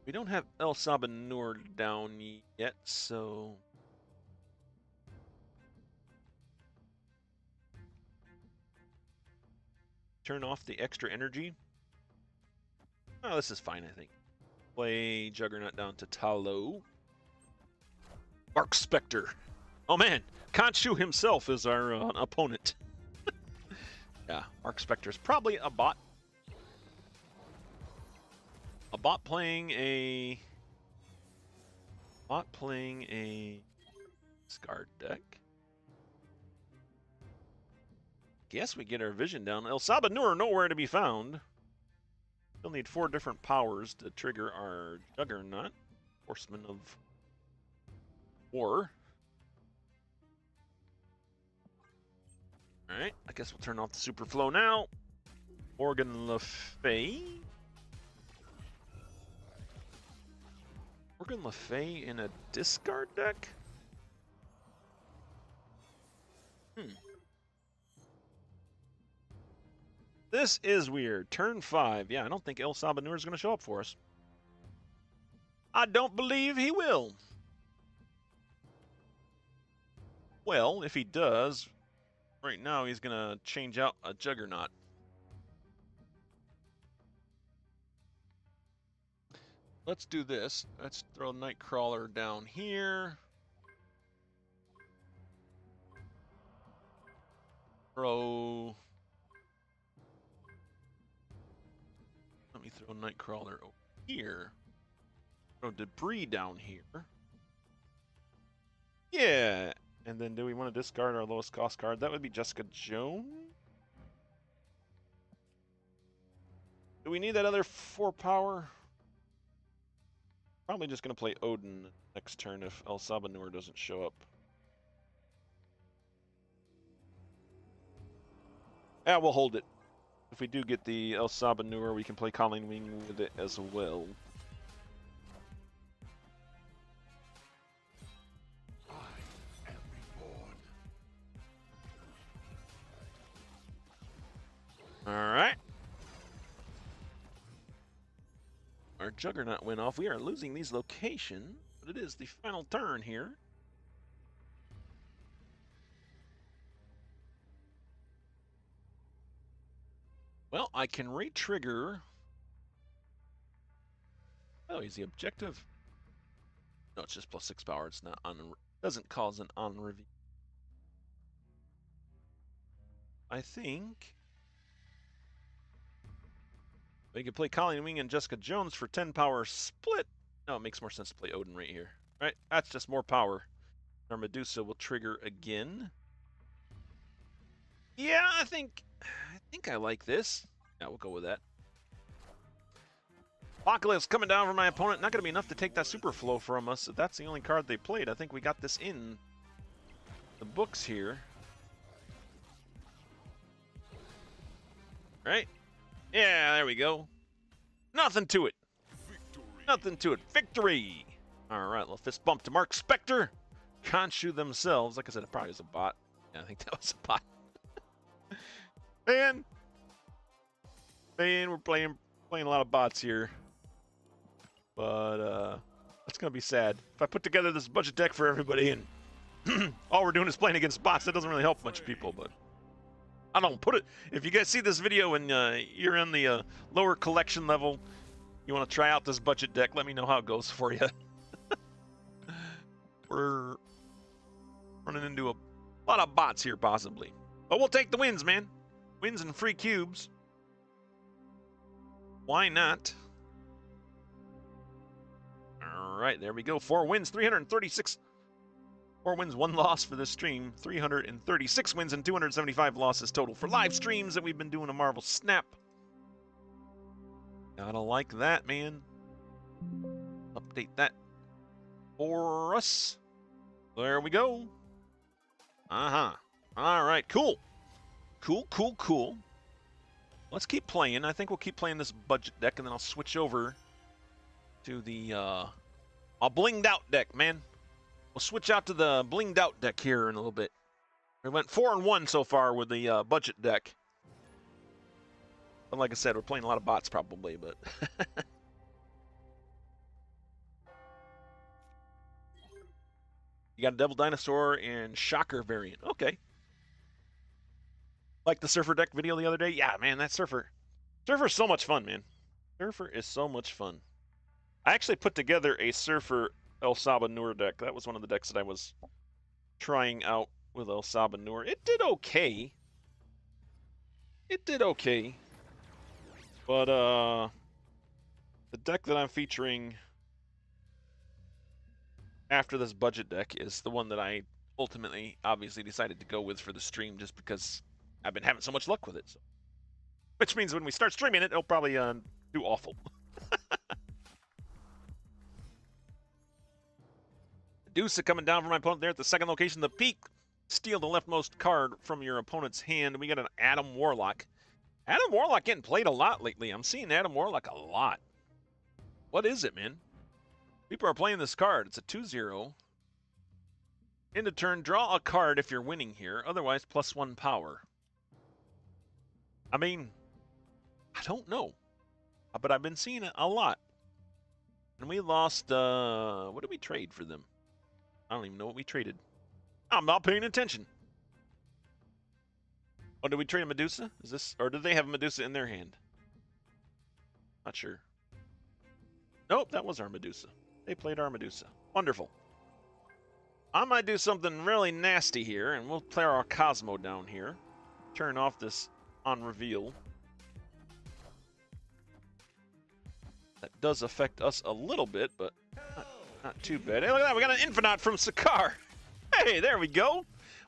We don't have Sabah Nur down yet, so... Turn off the extra energy. Oh, this is fine, I think. Play Juggernaut down to Talo. Arc Spectre. Oh man, Khonshu himself is our opponent. Yeah, Arc Spectre is probably a bot. A bot playing a... Bot playing a... Scarred deck. Guess we get our vision down. Sabah Nur nowhere to be found. We'll need 4 different powers to trigger our Juggernaut Horseman of War. Alright, I guess we'll turn off the super flow now. Morgan Le Fay. Morgan Le Fay in a discard deck? This is weird. Turn 5. Yeah, I don't think Sabah Nur is going to show up for us. I don't believe he will. Well, if he does, right now he's going to change out a Juggernaut. Let's do this. Let's throw Nightcrawler down here. Throw... Let me throw Nightcrawler over here. Throw Debrii down here. Yeah. And then do we want to discard our lowest cost card? That would be Jessica Jones. Do we need that other 4 power? Probably just going to play Odin next turn if Sabah Nur doesn't show up. Yeah, we'll hold it. If we do get the Sabah Nur, we can play Colleen Wing with it as well. I am reborn. Alright. Our Juggernaut went off. We are losing these locations, but it is the final turn here. Well, I can re-trigger. Oh, easy objective. No, it's just +6 power. It's not on. Doesn't cause an on review. I think we could play Colleen Wing and Jessica Jones for 10 power split. No, it makes more sense to play Odin right here. Right, that's just more power. Our Medusa will trigger again. Yeah, I think I like this. Yeah, we'll go with that. Apocalypse coming down from my opponent. Not going to be enough to take that super flow from us. If that's the only card they played, I think we got this in the books here. Right? Yeah, there we go. Nothing to it. Victory. Nothing to it. Victory! Alright, little fist bump to Mark Spector. Khonshu themselves. Like I said, it probably was a bot. Yeah, I think that was a bot. Man, we're playing a lot of bots here, but that's gonna be sad. If I put together this budget deck for everybody and all we're doing is playing against bots, that doesn't really help much people. But I don't put it. If you guys see this video and you're in the lower collection level, you want to try out this budget deck, let me know how it goes for you. We're running into a lot of bots here, possibly, but we'll take the wins, man. Wins and free cubes. Why not? All right, there we go. 4 wins, 336. 4 wins, 1 loss for this stream. 336 wins and 275 losses total for live streams that we've been doing a Marvel Snap. Gotta like that, man. Update that for us. There we go. Uh-huh. All right, cool. Cool. Let's keep playing. I think we'll keep playing this budget deck, and then I'll switch over to the a blinged out deck, man. We'll switch out to the blinged out deck here in a little bit. We went 4-1 so far with the budget deck. But like I said, we're playing a lot of bots probably, but you got a Devil Dinosaur and Shocker variant. Okay. Like the Surfer deck video the other day? Yeah, man, that Surfer's so much fun, man. Surfer is so much fun. I actually put together a Surfer Sabah Nur deck. That was one of the decks that I was trying out with Sabah Nur. It did okay. But the deck that I'm featuring after this budget deck is the one that I ultimately obviously decided to go with for the stream just because I've been having so much luck with it. So. Which means when we start streaming it, it'll probably do awful. Medusa coming down from my opponent there at the second location. The peak. Steal the leftmost card from your opponent's hand. We got an Adam Warlock. Adam Warlock getting played a lot lately. I'm seeing Adam Warlock a lot. What is it, man? People are playing this card. It's a 2-0. End of turn, draw a card if you're winning here. Otherwise, +1 power. I mean, I don't know. But I've been seeing it a lot. And we lost, what did we trade for them? I don't even know what we traded. I'm not paying attention. Oh, did we trade a Medusa? Is this, or did they have a Medusa in their hand? Not sure. Nope, that was our Medusa. They played our Medusa. Wonderful. I might do something really nasty here, and we'll play our Cosmo down here. Turn off this on reveal. That does affect us a little bit, but not too bad. Hey, look at that. We got an Infinaut from Sakar. Hey, there we go.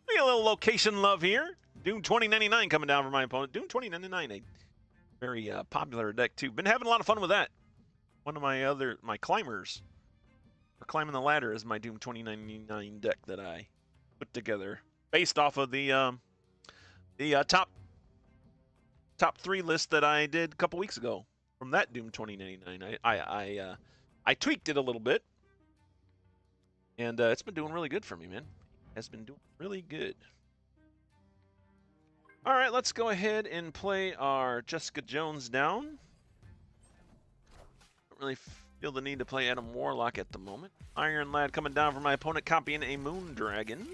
We got a little location love here. Doom 2099 coming down for my opponent. Doom 2099, a very popular deck, too. Been having a lot of fun with that. One of my climbers, or climbing the ladder, is my Doom 2099 deck that I put together. Based off of the top 3 list that I did a couple weeks ago. From that Doom 2099, I tweaked it a little bit, and it's been doing really good for me, man. It's been doing really good. All right, let's go ahead and play our Jessica Jones down. Don't really feel the need to play Adam Warlock at the moment. Iron Lad coming down for my opponent, copying a Moon Dragon.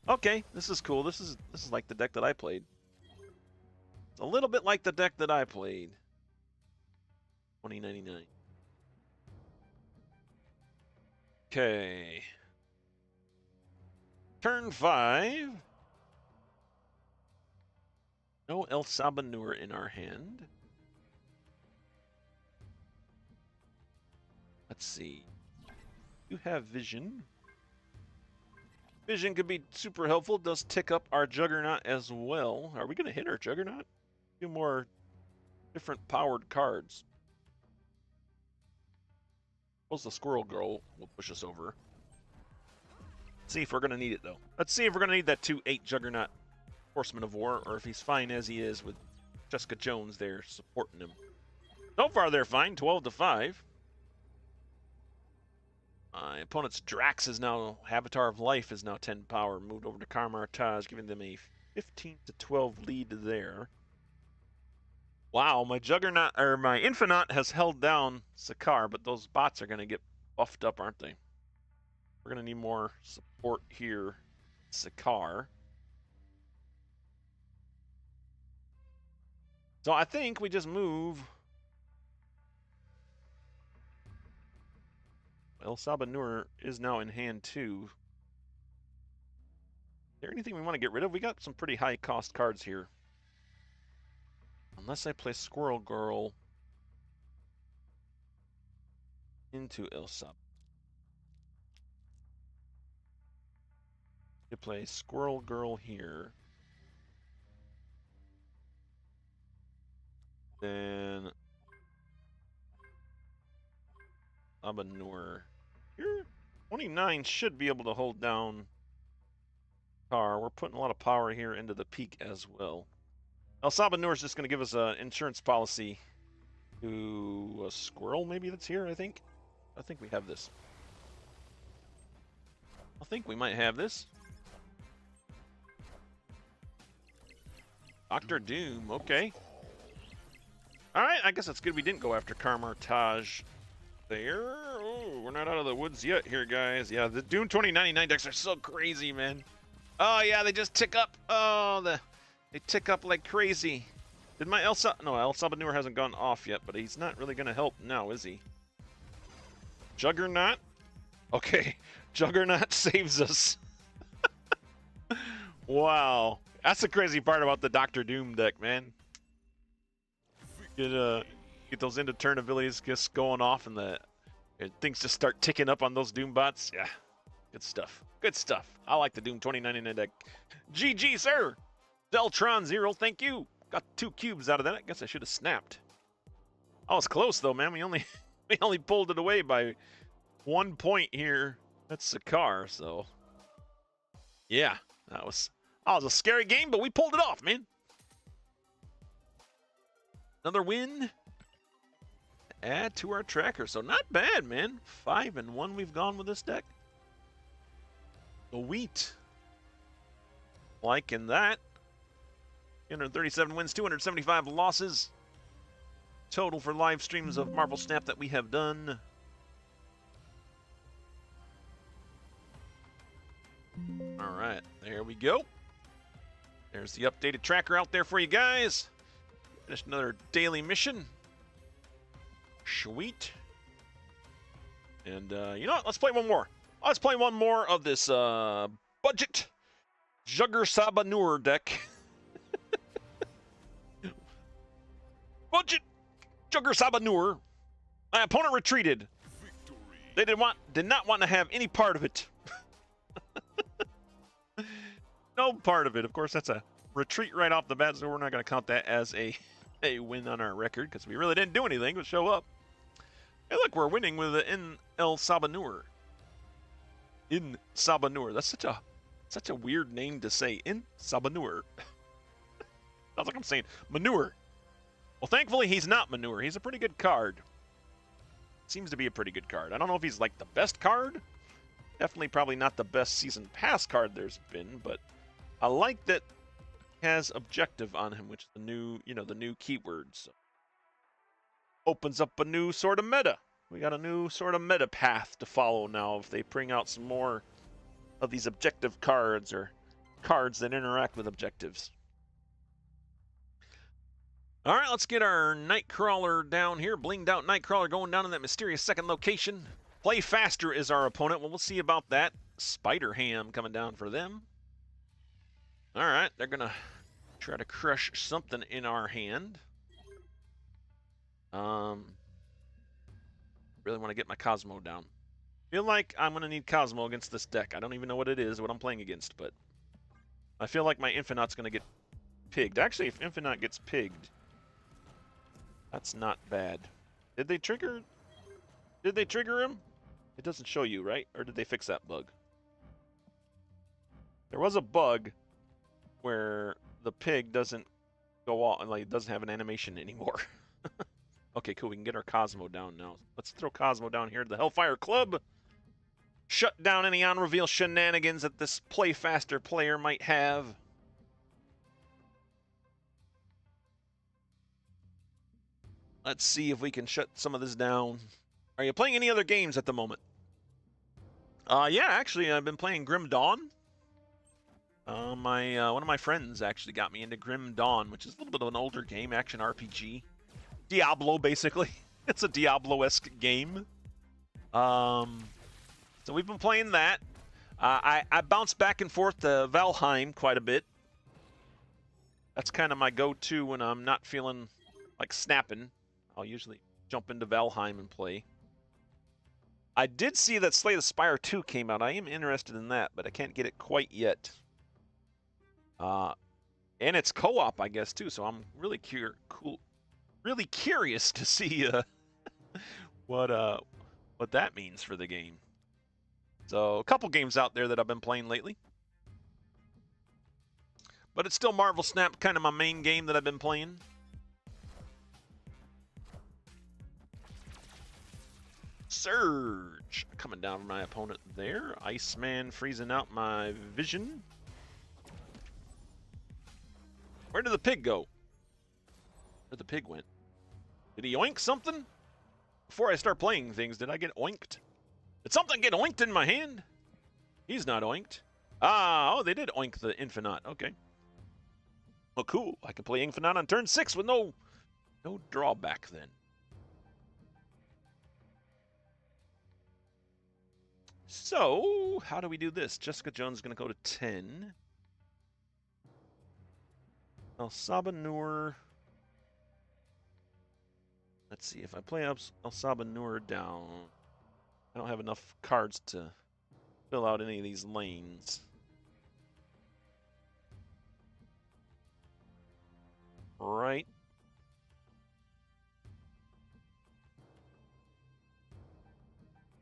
Okay, this is cool. This is like the deck that I played. A little bit like the deck that I played. 2099. Okay. Turn 5. No Sabah Nur in our hand. Let's see. You have vision. Vision could be super helpful. It does tick up our Juggernaut as well. Are we going to hit our Juggernaut? Few more different powered cards. Suppose the Squirrel Girl will push us over. Let's see if we're going to need it, though. Let's see if we're going to need that 2/8 Juggernaut Horseman of War, or if he's fine as he is with Jessica Jones there supporting him. So far, they're fine. 12-5. My opponent's Drax is now, Avatar of Life is now 10 power, moved over to Karmartaj, giving them a 15-12 lead there. Wow, my Juggernaut, or my Infinaut has held down Sakar, but those bots are going to get buffed up, aren't they? We're going to need more support here, Sakar. So I think we just move Sabah Nur is now in hand too. Is there anything we want to get rid of? We got some pretty high cost cards here. Unless I play Squirrel Girl into Sabah. You play Squirrel Girl here. Then Sabah Nur here. 29 should be able to hold down car. We're putting a lot of power here into the peak as well. Sabah Nur is just going to give us an insurance policy to a squirrel, maybe that's here, I think. I think we have this. I think we might have this. Dr. Doom, okay. Alright, I guess that's good we didn't go after Carmartage there. Oh, we're not out of the woods yet here, guys. Yeah, the Doom 2099 decks are so crazy, man. Oh, yeah, they just tick up. Oh, they tick up like crazy. Did my El Sabah Nur hasn't gone off yet, but he's not really going to help now, is he? Juggernaut? Okay, Juggernaut saves us. Wow. That's the crazy part about the Dr. Doom deck, man. Get those end of turn abilities just going off and things just start ticking up on those Doom bots. Yeah, good stuff. Good stuff. I like the Doom 2099 deck. GG, sir. Deltron Zero, thank you. Got 2 cubes out of that. I guess I should have snapped. I was close though, man. We only pulled it away by 1 point here. That's Sakar, so yeah, that was a scary game, but we pulled it off, man. Another win. Add to our tracker, so not bad, man. 5-1 we've gone with this deck. The wheat. Liking that. 237 wins, 275 losses. Total for live streams of Marvel Snap that we have done. All right, there we go. There's the updated tracker out there for you guys. Finished another daily mission. Sweet. And you know what? Let's play one more. Let's play one more of this budget Sabah Nur deck. Budget Sabah Nur. My opponent retreated. They did not want to have any part of it. No part of it. Of course, that's a retreat right off the bat, so we're not going to count that as a win on our record because we really didn't do anything but show up. Hey, look, we're winning with the Sabah Nur. In Sabah Nur. That's such a weird name to say. In Sabah Nur. Sounds like I'm saying manure. Well, thankfully, he's not manure. He's a pretty good card. Seems to be a pretty good card. I don't know if he's like the best card. Definitely probably not the best season pass card there's been, but I like that he has objective on him, which is the new, the new keywords. So opens up a new sort of meta. We got a new sort of meta path to follow now if they bring out some more of these objective cards or cards that interact with objectives. All right, let's get our Nightcrawler down here. Blinged out Nightcrawler going down in that mysterious second location. Play Faster is our opponent. Well, we'll see about that. Spider Ham coming down for them. All right, they're going to try to crush something in our hand. Really want to get my Cosmo down. Feel like I'm going to need Cosmo against this deck. I don't even know what it is, what I'm playing against, but I feel like my Infinaut's going to get pigged. Actually, if Infinaut gets pigged, that's not bad. Did they trigger him? It doesn't show you, right? Or did they fix that bug? There was a bug where the pig doesn't go off, like it doesn't have an animation anymore. Okay, cool. We can get our Cosmo down now. Let's throw Cosmo down here to the Hellfire Club. Shut down any on-reveal shenanigans that this Play Faster player might have. Let's see if we can shut some of this down. Are you playing any other games at the moment? Yeah, actually, I've been playing Grim Dawn. One of my friends actually got me into Grim Dawn, which is a little bit of an older game, action RPG. Diablo, basically. It's a Diablo-esque game. So we've been playing that. I bounce back and forth to Valheim quite a bit. That's kind of my go-to when I'm not feeling like snapping. I'll usually jump into Valheim and play. I did see that Slay the Spire 2 came out. I am interested in that, but I can't get it quite yet. And it's co-op, I guess, too, so I'm really curious to see what that means for the game. So, a couple games out there that I've been playing lately. But it's still Marvel Snap, kind of my main game that I've been playing. Surge! Coming down from my opponent there. Iceman freezing out my vision. Where did the pig go? Where the pig went? Did he oink something? Before I start playing things, did I get oinked? Did something get oinked in my hand? He's not oinked. Ah, oh, they did oink the Infinaut. Okay. Well, cool. I can play Infinaut on turn 6 with no drawback then. So, how do we do this? Jessica Jones is going to go to 10. Sabah Nur. Let's see, if I play up Sabah Nur down, I don't have enough cards to fill out any of these lanes. Right.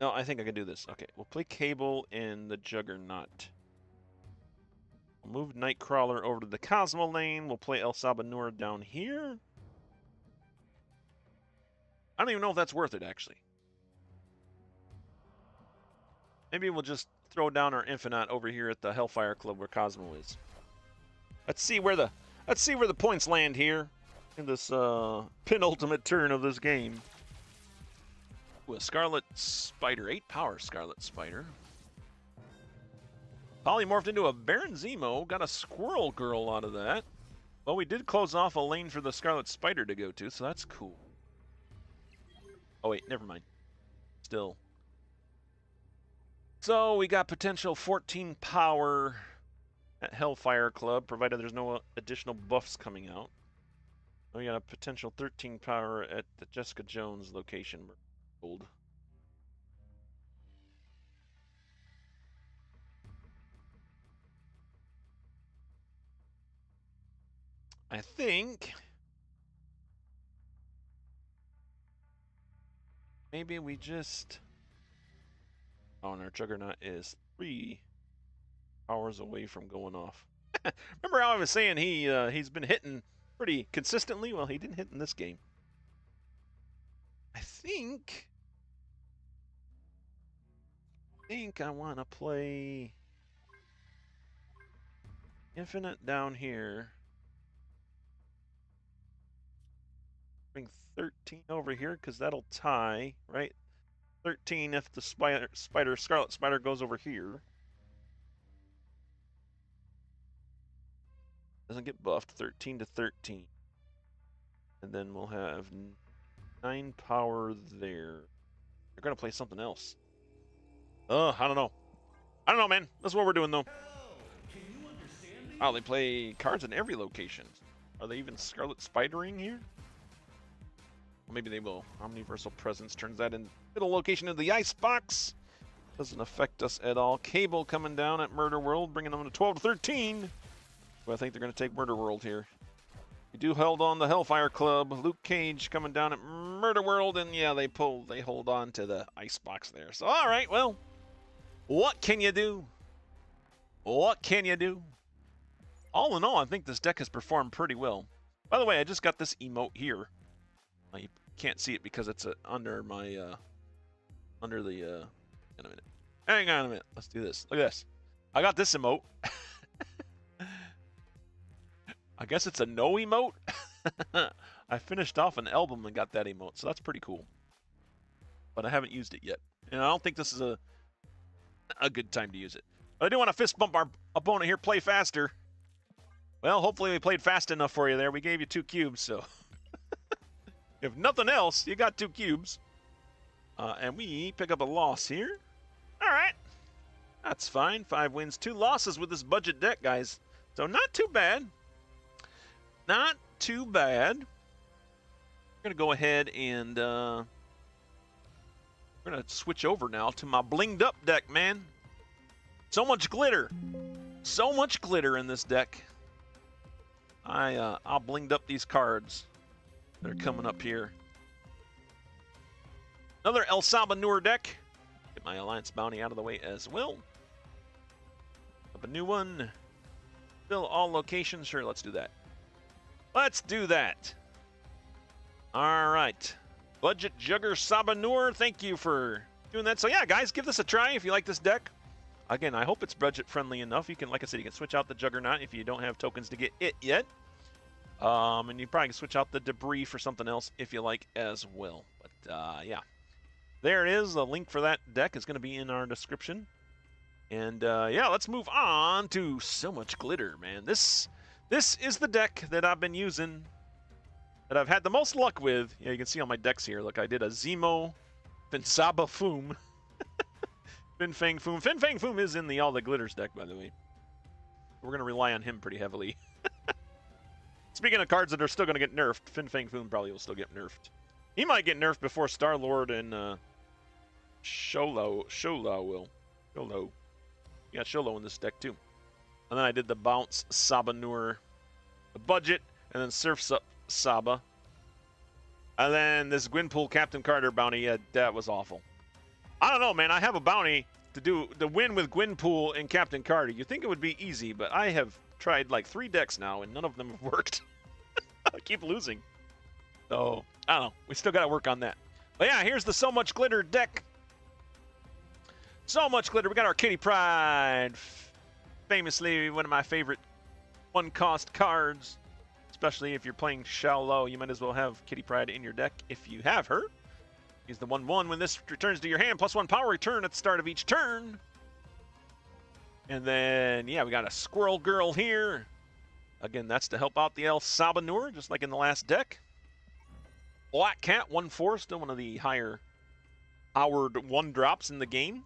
No, I think I can do this. Okay, we'll play Cable in the Juggernaut. We'll move Nightcrawler over to the Cosmo lane. We'll play Sabah Nur down here. I don't even know if that's worth it, actually. Maybe we'll just throw down our Infinaut over here at the Hellfire Club where Cosmo is. Let's see where the points land here in this penultimate turn of this game. Ooh, a Scarlet Spider, 8-power Scarlet Spider. Polymorphed into a Baron Zemo, got a Squirrel Girl out of that. Well, we did close off a lane for the Scarlet Spider to go to, so that's cool. Oh wait, never mind. Still. So we got potential 14 power at Hellfire Club, provided there's no additional buffs coming out. We got a potential 13 power at the Jessica Jones location. Gold. I think maybe we just... Oh, and our Juggernaut is 3 hours away from going off. Remember how I was saying he's been hitting pretty consistently? Well, he didn't hit in this game. I think I want to play Infinite down here. Bring 13 over here because that'll tie, right? 13 if the Scarlet Spider goes over here. Doesn't get buffed. 13 to 13. And then we'll have 9 power there. They're going to play something else. I don't know. I don't know, man. That's what we're doing, though. Oh, they play cards in every location. Are they even Scarlet Spidering here? Well, maybe they will. Omniversal Presence turns that in middle location of the icebox. Doesn't affect us at all. Cable coming down at Murder World, bringing them to 12 to 13. But I think they're going to take Murder World here. We do hold on the Hellfire Club. Luke Cage coming down at Murder World, and yeah, they hold on to the icebox there. So, all right, well, what can you do? What can you do? All in all, I think this deck has performed pretty well. By the way, I just got this emote here. You can't see it because it's under my, under the, hang on a minute. Hang on a minute. Let's do this. Look at this. I got this emote. I guess it's a no emote. I finished off an album and got that emote, so that's pretty cool. But I haven't used it yet. And I don't think this is a good time to use it. But I do want to fist bump our opponent here, play faster. Well, hopefully we played fast enough for you there. We gave you 2 cubes, so... If nothing else, you got 2 cubes. And we pick up a loss here. All right. That's fine. 5 wins, 2 losses with this budget deck, guys. So not too bad. Not too bad. We're going to go ahead and we're going to switch over now to my blinged up deck, man. So much glitter. So much glitter in this deck. I'll blinged up these cards that are coming up here. Another Sabah Nur deck. Get my Alliance Bounty out of the way as well. Up a new one. Fill all locations. Sure, let's do that. Let's do that. All right. Budget Jugger Sabah Nur, thank you for doing that. So yeah, guys, give this a try if you like this deck. Again, I hope it's budget friendly enough. You can, like I said, you can switch out the Juggernaut if you don't have tokens to get it yet. And you probably can switch out the Debrii for something else if you like as well. But yeah, there it is. The link for that deck is going to be in our description. And yeah, let's move on to So Much Glitter, man. This is the deck that I've been using, that I've had the most luck with. Yeah, you can see on my decks here. Look, I did a Zemo, then Sabah Foom, Fin Fang Foom. Fin Fang Foom is in the All the Glitters deck, by the way. We're going to rely on him pretty heavily. Speaking of cards that are still going to get nerfed, Fin Fang Foom probably will still get nerfed. He might get nerfed before Star-Lord and Shou-Lao will. Shou-Lao. You got Shou-Lao in this deck, too. And then I did the Bounce Sabah Nur, the Budget, and then Surf's Up Sabah. And then this Gwynpool Captain Carter bounty, yeah, that was awful. I don't know, man. I have a bounty to win with Gwynpool and Captain Carter. You think it would be easy, but I have tried like 3 decks now, and none of them have worked. I keep losing. So, I don't know. We still got to work on that. But yeah, here's the So Much Glitter deck. So much glitter. We got our Kitty Pryde. Famously, one of my favorite one-cost cards. Especially if you're playing Shou-Lao, you might as well have Kitty Pryde in your deck if you have her. He's the 1/1 when this returns to your hand. +1 power return at the start of each turn. And then, yeah, we got a Squirrel Girl here. Again, that's to help out the El Sabah Nur, just like in the last deck. Black Cat, 1/4, still one of the higher powered 1-drops in the game.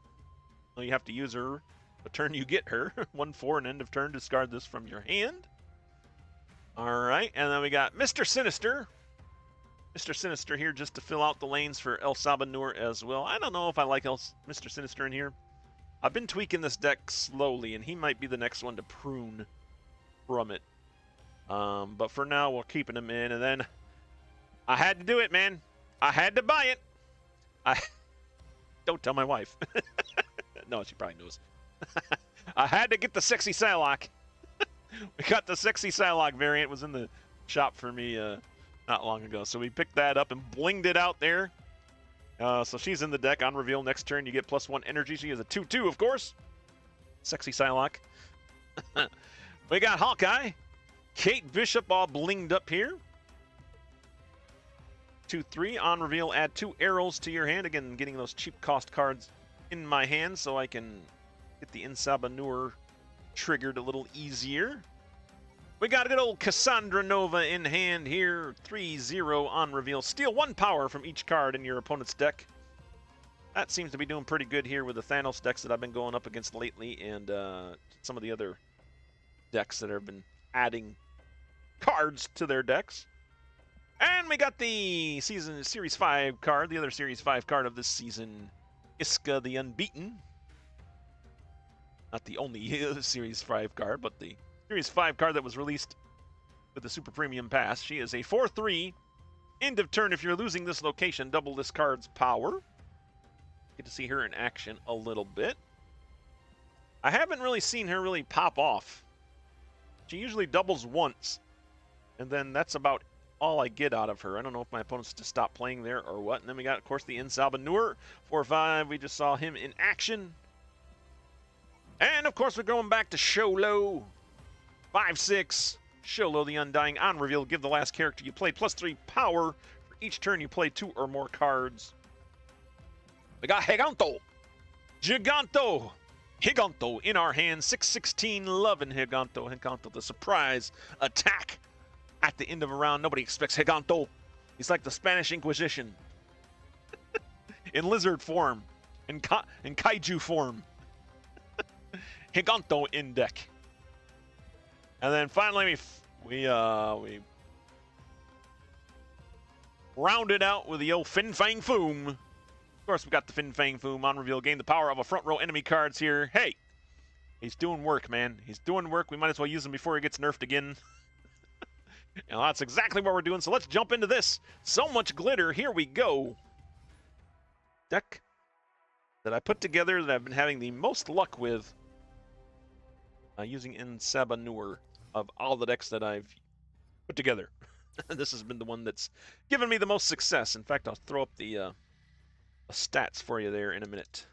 So you have to use her the turn you get her. 1/4 and end of turn, discard this from your hand. All right, and then we got Mr. Sinister. Mr. Sinister here just to fill out the lanes for El Sabah Nur as well. I don't know if I like Mr. Sinister in here. I've been tweaking this deck slowly, and he might be the next one to prune from it. But for now, we're keeping him in. And then I had to do it, man. I had to buy it. Don't tell my wife. No, she probably knows. I had to get the sexy Psylocke. We got the sexy Psylocke variant. It was in the shop for me not long ago. So we picked that up and blinged it out there. So she's in the deck. On reveal, next turn you get +1 energy. She is a 2/2, of course. Sexy Psylocke. We got Hawkeye. Kate Bishop all blinged up here. 2/3. On reveal, add 2 arrows to your hand. Again, getting those cheap cost cards in my hand so I can get the Sabah Nur triggered a little easier. We got a good old Cassandra Nova in hand here. 3/0 on reveal. Steal 1 power from each card in your opponent's deck. That seems to be doing pretty good here with the Thanos decks that I've been going up against lately, and some of the other decks that have been adding cards to their decks. And we got the Series 5 card, the other Series 5 card of this season, Isca the Unbeaten. Not the only Series 5 card, but the Series 5 card that was released with the Super Premium Pass. She is a 4/3. End of turn, if you're losing this location, double this card's power. Get to see her in action a little bit. I haven't really seen her really pop off. She usually doubles once, and then that's about all I get out of her. I don't know if my opponent's to stop playing there or what. And then we got, of course, the Sabah Nur. 4/5. We just saw him in action. And, of course, we're going back to Shou-Lao. 5/6. Shou-Lao the Undying. On reveal, give the last character you play +3 power for each turn you play 2 or more cards. We got Giganto. Giganto in our hands. 6/16. Loving Giganto. Giganto, the surprise attack at the end of a round. Nobody expects Giganto. He's like the Spanish Inquisition. In lizard form. In kaiju form. Giganto in deck. And then finally we rounded out with the old Fin Fang Foom. Of course, we got the Fin Fang Foom on reveal. Gain the power of a front row enemy cards here. Hey, he's doing work, man. He's doing work. We might as well use him before he gets nerfed again. And that's exactly what we're doing. So let's jump into this. So much glitter. Here we go. Deck that I put together that I've been having the most luck with using in Sabah Nur. of all the decks that I've put together. This has been the one that's given me the most success. In fact, I'll throw up the stats for you there in a minute.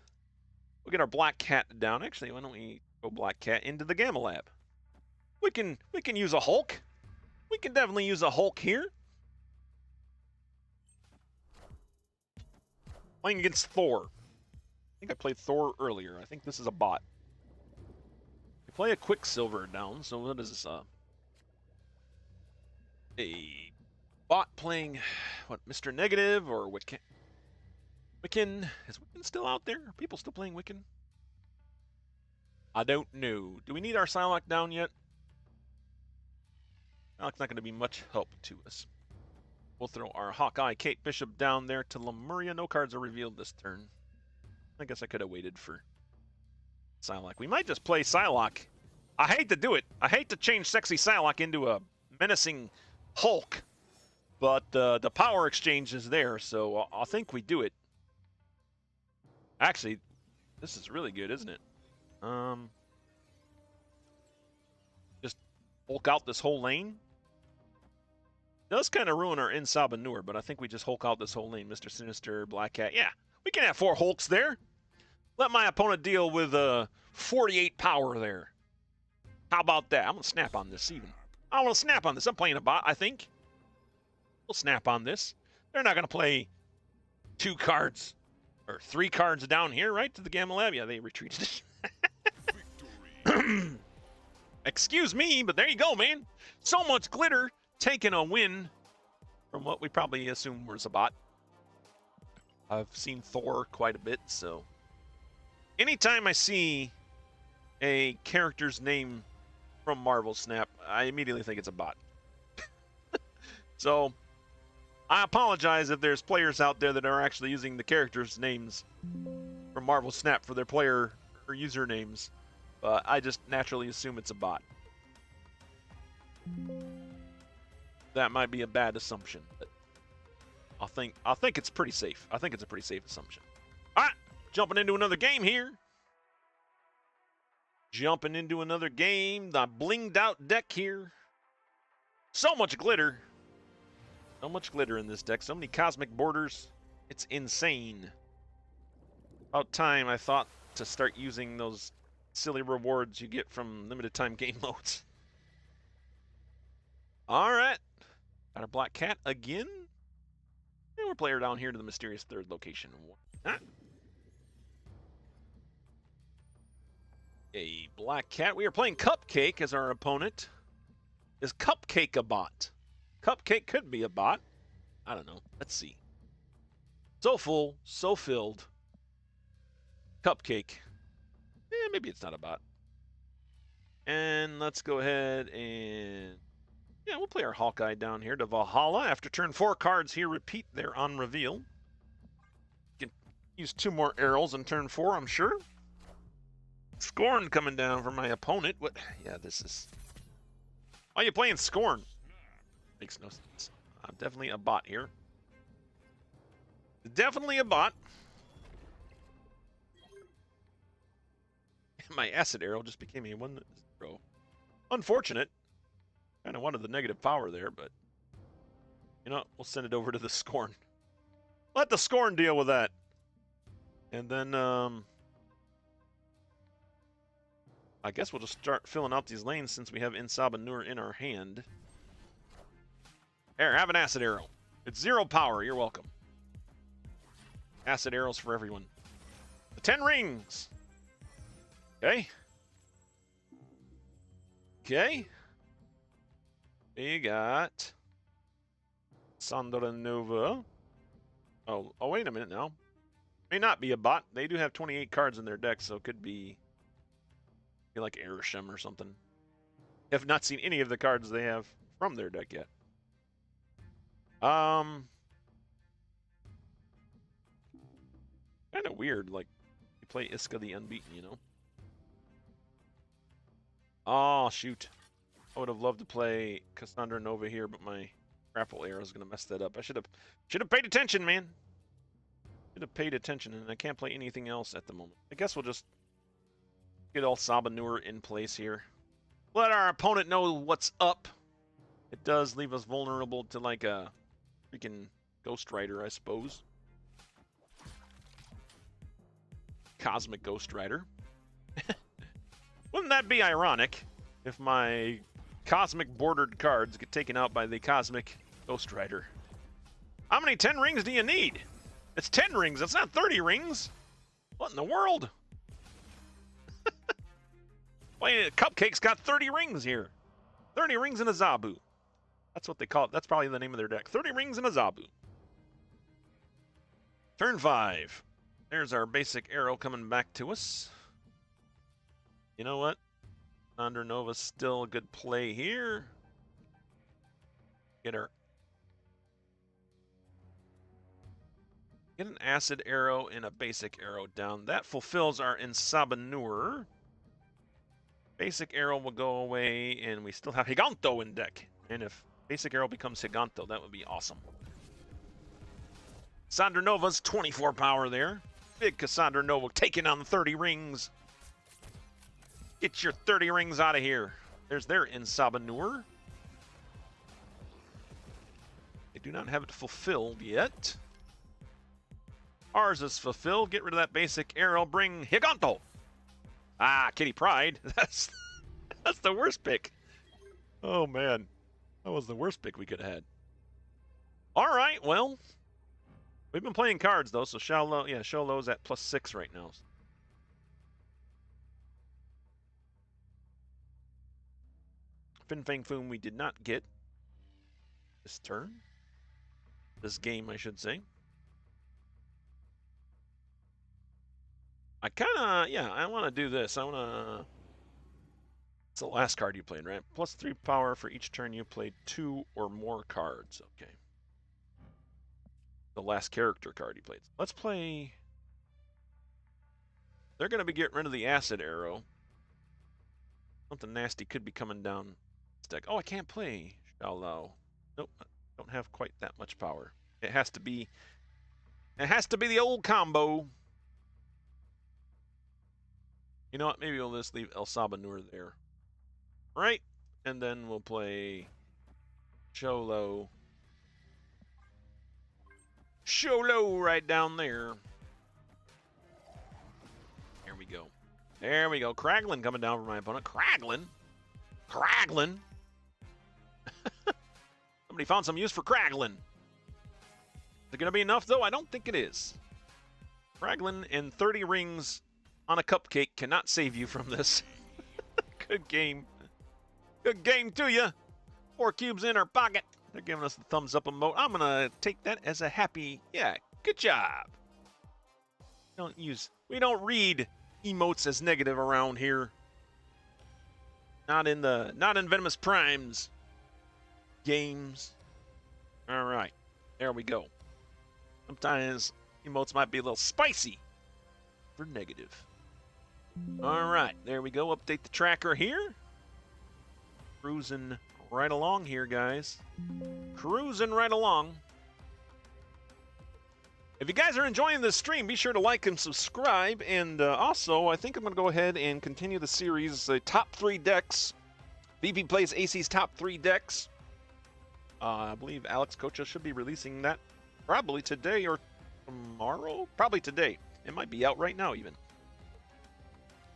We'll get our Black Cat down. Actually, why don't we go Black Cat into the Gamma Lab? We can use a Hulk. We can definitely use a Hulk here. Playing against Thor. I think I played Thor earlier. I think this is a bot. We play a Quicksilver down, so what is this? A bot playing, what, Mr. Negative or Wiccan? Wiccan? Is Wiccan still out there? Are people still playing Wiccan? I don't know. Do we need our Psylocke down yet? Psylocke's not going to be much help to us. We'll throw our Hawkeye Kate Bishop down there to Lemuria. No cards are revealed this turn. I guess I could have waited for Psylocke. We might just play Psylocke. I hate to do it. I hate to change sexy Psylocke into a menacing Hulk. But the power exchange is there, so I think we do it. Actually, this is really good, isn't it? Just Hulk out this whole lane. Does kind of ruin our Sabah Nur, but I think we just Hulk out this whole lane. Mr. Sinister, Black Cat. Yeah, we can have 4 Hulks there. Let my opponent deal with 48 power there. How about that? I'm going to snap on this even. I want to snap on this. I'm playing a bot, I think. We'll snap on this. They're not going to play 2 cards or 3 cards down here, right, to the Gamma Lab. Yeah, they retreated. Excuse me, but there you go, man. So much glitter. Taking a win from what we probably assume was a bot. I've seen Thor quite a bit, so anytime I see a character's name from Marvel Snap, I immediately think it's a bot. So I apologize if there's players out there that are actually using the characters' names from Marvel Snap for their player or usernames, but I just naturally assume it's a bot. That might be a bad assumption, but I think it's pretty safe. I think it's a pretty safe assumption. All right, jumping into another game here. Jumping into another game. The blinged out deck here. So much glitter. So much glitter in this deck. So many cosmic borders. It's insane. About time I thought to start using those silly rewards you get from limited time game modes. All right. Got a Black Cat again. And we'll play her down here to the mysterious 3rd location. A Black Cat. We are playing Cupcake as our opponent. Is Cupcake a bot? Cupcake could be a bot. I don't know. Let's see. So full, so filled. Cupcake. Maybe it's not a bot. And let's go ahead and... yeah, we'll play our Hawkeye down here to Valhalla. After turn 4, cards here repeat there on reveal. Can use 2 more arrows in turn 4, I'm sure. Scorn coming down for my opponent. What? Yeah, this is... why are you playing Scorn? Makes no sense. I'm definitely a bot here. Definitely a bot. My acid arrow just became a 1-0. Unfortunate. Kind of wanted the negative power there, but you know, we'll send it over to the Scorn. Let the Scorn deal with that. And then I guess we'll just start filling out these lanes since we have Sabah Nur in our hand. Here, have an acid arrow. It's 0 power. You're welcome. Acid arrows for everyone. The 10 rings. Okay. Okay. We got Cassandra Nova. Oh, wait a minute now. May not be a bot. They do have 28 cards in their deck, so it could be like Airsham or something. Have not seen any of the cards they have from their deck yet. Kind of weird, like you play Isca the Unbeaten, you know? Oh, shoot. I would have loved to play Cassandra Nova here, but my grapple arrow is going to mess that up. I should have paid attention, man. Should have paid attention, and I can't play anything else at the moment. I guess we'll just get all Sabah Nur in place here. let our opponent know what's up. It does leave us vulnerable to like a freaking Ghost Rider, I suppose. Cosmic Ghost Rider. Wouldn't that be ironic if my cosmic bordered cards get taken out by the Cosmic Ghost Rider? How many 10 rings do you need? It's 10 rings, it's not 30 rings. What in the world? Wait, Cupcake's got 30 rings here. 30 rings in a Zabu. That's what they call it. That's probably the name of their deck. 30 rings in a Zabu. Turn 5. There's our basic arrow coming back to us. You know what? Cassandra Nova's still a good play here. Get her. Get an acid arrow and a basic arrow down. That fulfills our Sabah Nur. Basic arrow will go away, and we still have Giganto in deck. And if basic arrow becomes Giganto, that would be awesome. Cassandra Nova's 24 power there. Big Cassandra Nova taking on the 30 rings. Get your 30 rings out of here. There's their Sabah Nur. They do not have it fulfilled yet. Ours is fulfilled. Get rid of that basic arrow. Bring Giganto. Ah, Kitty Pryde. That's the worst pick. Oh, man. That was the worst pick we could have had. All right, well. We've been playing cards, though, so Shou-Lao, yeah, Shou-Lao's at +6 right now. Fin Fang Foom we did not get this turn. This game, I should say. I kind of, yeah, I want to do this. I want to... It's the last card you played, right? +3 power for each turn you played 2 or more cards. Okay. The last character card you played. Let's play... They're going to be getting rid of the acid arrow. Something nasty could be coming down this deck. Oh, I can't play Shou-Lao. Nope, I don't have quite that much power. It has to be... It has to be the old combo. You know what? Maybe we'll just leave Sabah Nur there. Right? And then we'll play Shou-Lao. Shou-Lao right down there. There we go. There we go. Kraglin coming down for my opponent. Kraglin? Kraglin? Somebody found some use for Kraglin. Is it going to be enough, though? I don't think it is. Kraglin and 30 rings on a cupcake cannot save you from this. Good game. Good game to you. 4 cubes in our pocket. They're giving us the thumbs up emote. I'm going to take that as a happy, yeah, good job. We don't read emotes as negative around here. Not in Venomous Prime's games. All right. There we go. Sometimes emotes might be a little spicy for negative. All right, there we go. Update the tracker here. Cruising right along here, guys. Cruising right along. If you guys are enjoying this stream, be sure to like and subscribe. And also, I think I'm going to go ahead and continue the series, the top 3 decks. VP plays AC's top 3 decks. I believe Alex Kocha should be releasing that probably today or tomorrow. Probably today. It might be out right now even.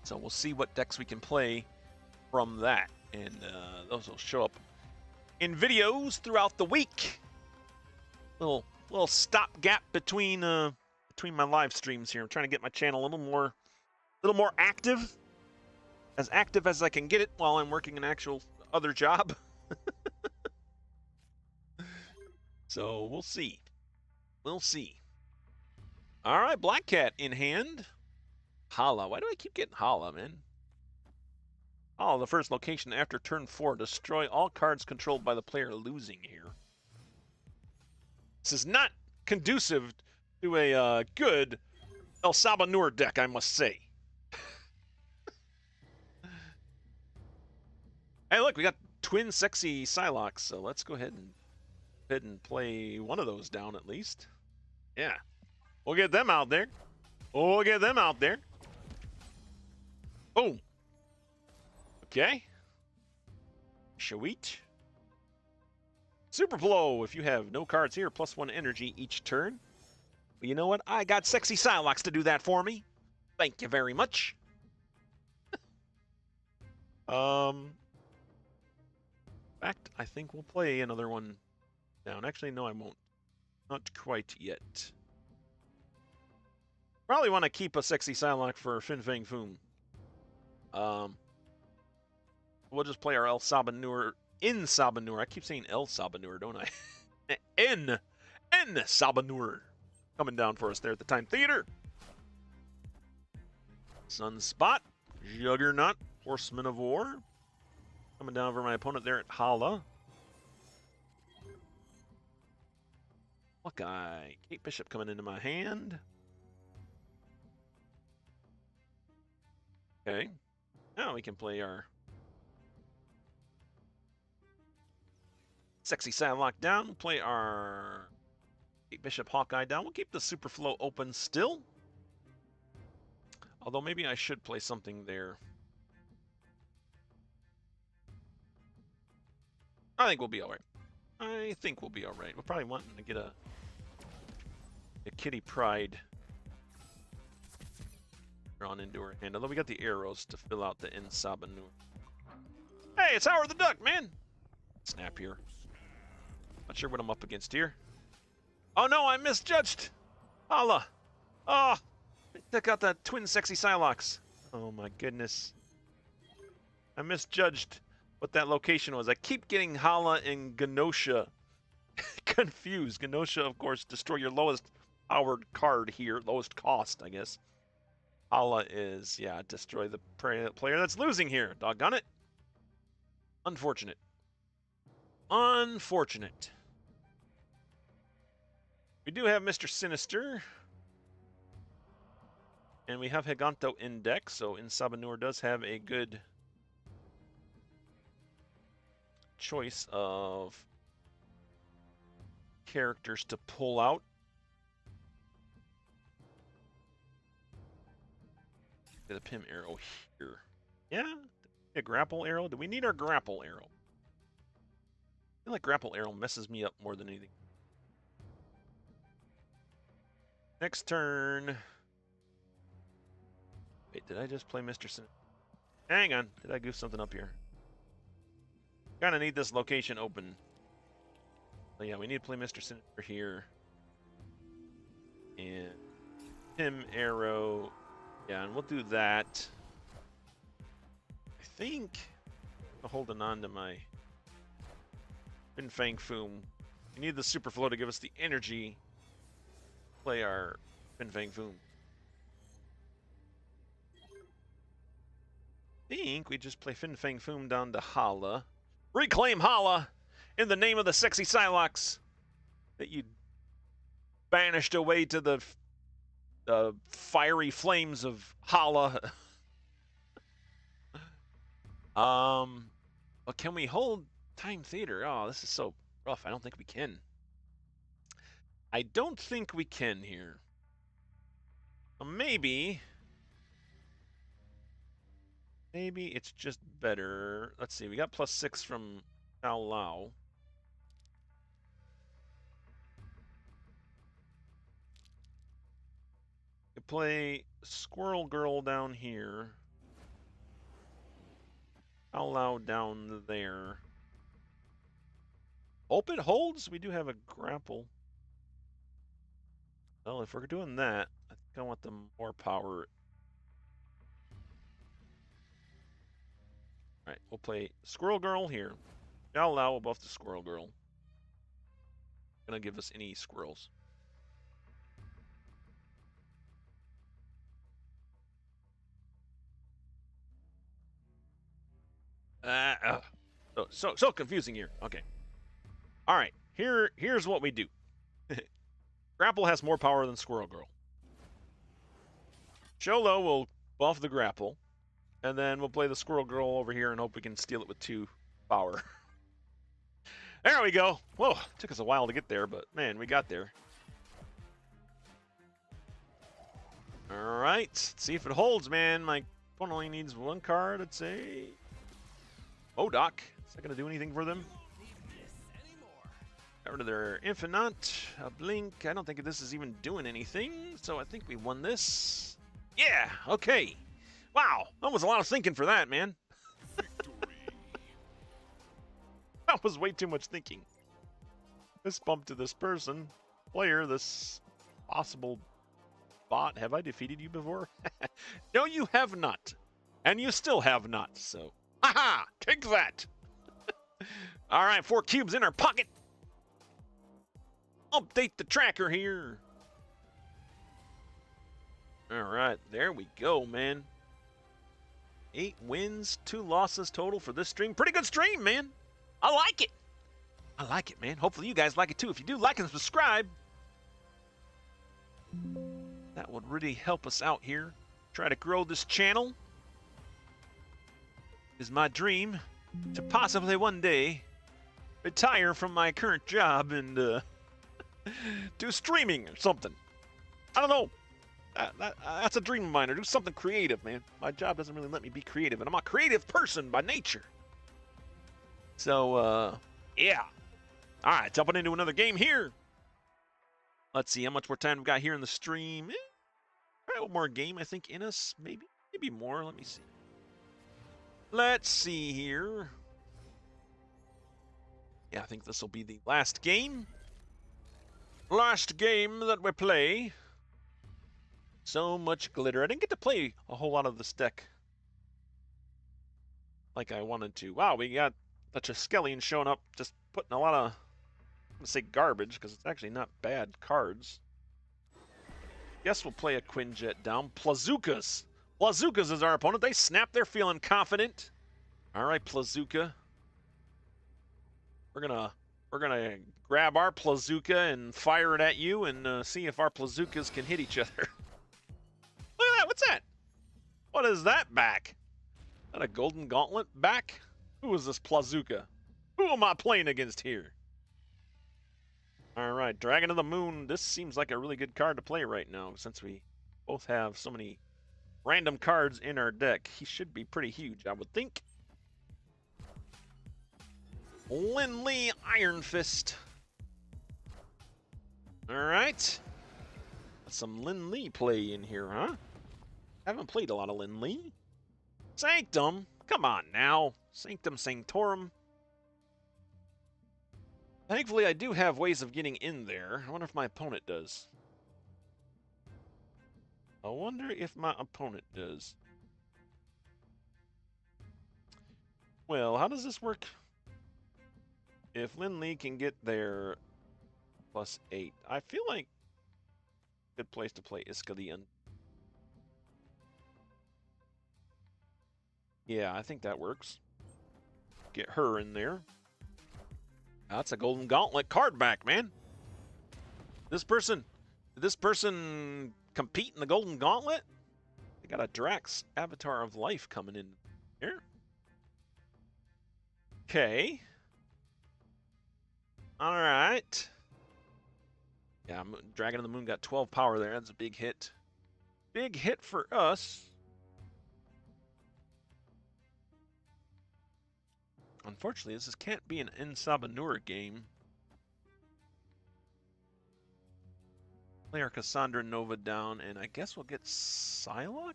So we'll see what decks we can play from that. And those will show up in videos throughout the week. Little stopgap between my live streams here. I'm trying to get my channel a little more active. As active as I can get it while I'm working an actual other job. So we'll see. We'll see. All right, Black Cat in hand. Hala. Why do I keep getting Hala, man? Oh, the first location after turn 4. Destroy all cards controlled by the player losing here. This is not conducive to a good Sabah Nur deck, I must say. Hey, look, we got twin sexy Psylocke, so let's go ahead and play one of those down at least. Yeah. We'll get them out there. We'll get them out there. Boom. Okay. Sweet. Super Blow. If you have no cards here, +1 energy each turn. But you know what? I got sexy Psylocke to do that for me. Thank you very much. In fact, I think we'll play another one down. Actually, no, I won't. Not quite yet. Probably want to keep a sexy Psylocke for Fin Fang Foom. We'll just play our El Sabah Nur in Sabah Nur. I keep saying El Sabah Nur, don't I? N Sabah Nur. Coming down for us there at the Time Theater. Sunspot. Juggernaut Horseman of War. Coming down over my opponent there at Hala. Hawkeye. Kate Bishop coming into my hand. Okay. Now we can play our sexy Psylocke down. We'll play our Kate Bishop Hawkeye down. We'll keep the Super Flow open still. Although maybe I should play something there. I think we'll be alright. We'll probably want to get a kitty Pryde drawn into her hand. Although we got the arrows to fill out the in Sabah Nur. Hey, it's Howard the Duck, man! Snap here. Not sure what I'm up against here. Oh no, I misjudged! Hala! Oh! I took out the twin sexy Psylocke. Oh my goodness. I misjudged what that location was. I keep getting Hala and Genosha confused. Genosha, of course, destroy your lowest powered card here. Lowest cost, I guess. Hala is, yeah, destroy the player that's losing here. Doggone it. Unfortunate. Unfortunate. We do have Mr. Sinister. And we have Giganto in deck, so in Sabah Nur does have a good choice of characters to pull out. Get a Pim arrow here. Yeah, a grapple arrow. Do we need our grapple arrow? I feel like grapple arrow messes me up more than anything. Next turn. Wait, did I just play Mr. Sin? Hang on, did I goof something up here? Kind of need this location open. Oh yeah, we need to play Mr. Sinister here. And Pim arrow. Yeah, and we'll do that. I think I'm holding on to my Fin Fang Foom. We need the Super Flow to give us the energy. Play our Fin Fang Foom. I think we just play Fin Fang Foom down to Hala. Reclaim Hala in the name of the sexy Psylocke that you banished away to the fiery flames of Hala. But can we hold Time Theater? Oh, this is so rough. I don't think we can. I don't think we can here. Maybe it's just better. Let's see. We got +6 from Shou-Lao. You play Squirrel Girl down here. Shou-Lao down there. Hope it holds. We do have a grapple. Well, if we're doing that, I think I want the more power. Alright, we'll play Squirrel Girl here. Shou-Lao will buff the Squirrel Girl. Gonna give us any squirrels. So confusing here. Okay. Alright, here's what we do. Grapple has more power than Squirrel Girl. Shou-Lao will buff the grapple. And then we'll play the Squirrel Girl over here and hope we can steal it with 2 power. There we go. Whoa, took us a while to get there, but man, we got there. Alright, let's see if it holds, man. My opponent only needs 1 card, I'd say. Modoc. Is that going to do anything for them? Got rid of their Infinaut, a blink. I don't think this is even doing anything, so I think we won this. Yeah, okay. Wow, that was a lot of thinking for that, man. That was way too much thinking. This bump to this person, player, this possible bot. Have I defeated you before? No, you have not. And you still have not, so. Haha! Take that! All right, 4 cubes in our pocket. Update the tracker here. All right, there we go, man. 8 wins, 2 losses total for this stream. Pretty good stream, man. I like it. I like it, man. Hopefully you guys like it too. If you do, like and subscribe. That would really help us out here. Try to grow this channel. Is my dream to possibly one day retire from my current job and do streaming or something. I don't know. That's a dream of mine, or do something creative, man. My job doesn't really let me be creative, and I'm a creative person by nature. So, yeah. All right, jumping into another game here. Let's see how much more time we've got here in the stream. All right, one more game, I think, in us. Maybe more. Let me see. Let's see here. Yeah, I think this will be the last game. Last game that we play. So much glitter. I didn't get to play a whole lot of this deck like I wanted to. Wow, we got such a Skeleton showing up, just putting a lot of, I'm going to say garbage, because it's actually not bad cards. Guess we'll play a Quinjet down. Plazookas. Plazookas is our opponent. They snap. They're feeling confident. All right, Plazooka. We're gonna grab our Plazooka and fire it at you and see if our Plazookas can hit each other. Look at that. What's that? What is that back? Is that a golden gauntlet back? Who is this Plazooka? Who am I playing against here? All right, Dragon of the Moon. This seems like a really good card to play right now since we both have so many random cards in our deck. He should be pretty huge, I would think. Lin Lee Iron Fist. All right. Some Lin Lee play in here, huh? Haven't played a lot of Lin Lee. Sanctum. Come on now. Sanctum Sanctorum. Thankfully, I do have ways of getting in there. I wonder if my opponent does. I wonder if my opponent does. Well, how does this work? If Lin Lee can get there +8, I feel like a good place to play Isca the Unbeaten. Yeah, I think that works. Get her in there. That's a Golden Gauntlet card back, man. Did this person compete in the Golden Gauntlet? They got a Drax Avatar of Life coming in here. Okay. All right. Yeah, Dragon of the Moon got 12 power there. That's a big hit. Big hit for us. Unfortunately, this can't be an Sabah Nur game. Play our Cassandra Nova down, and I guess we'll get Psylocke?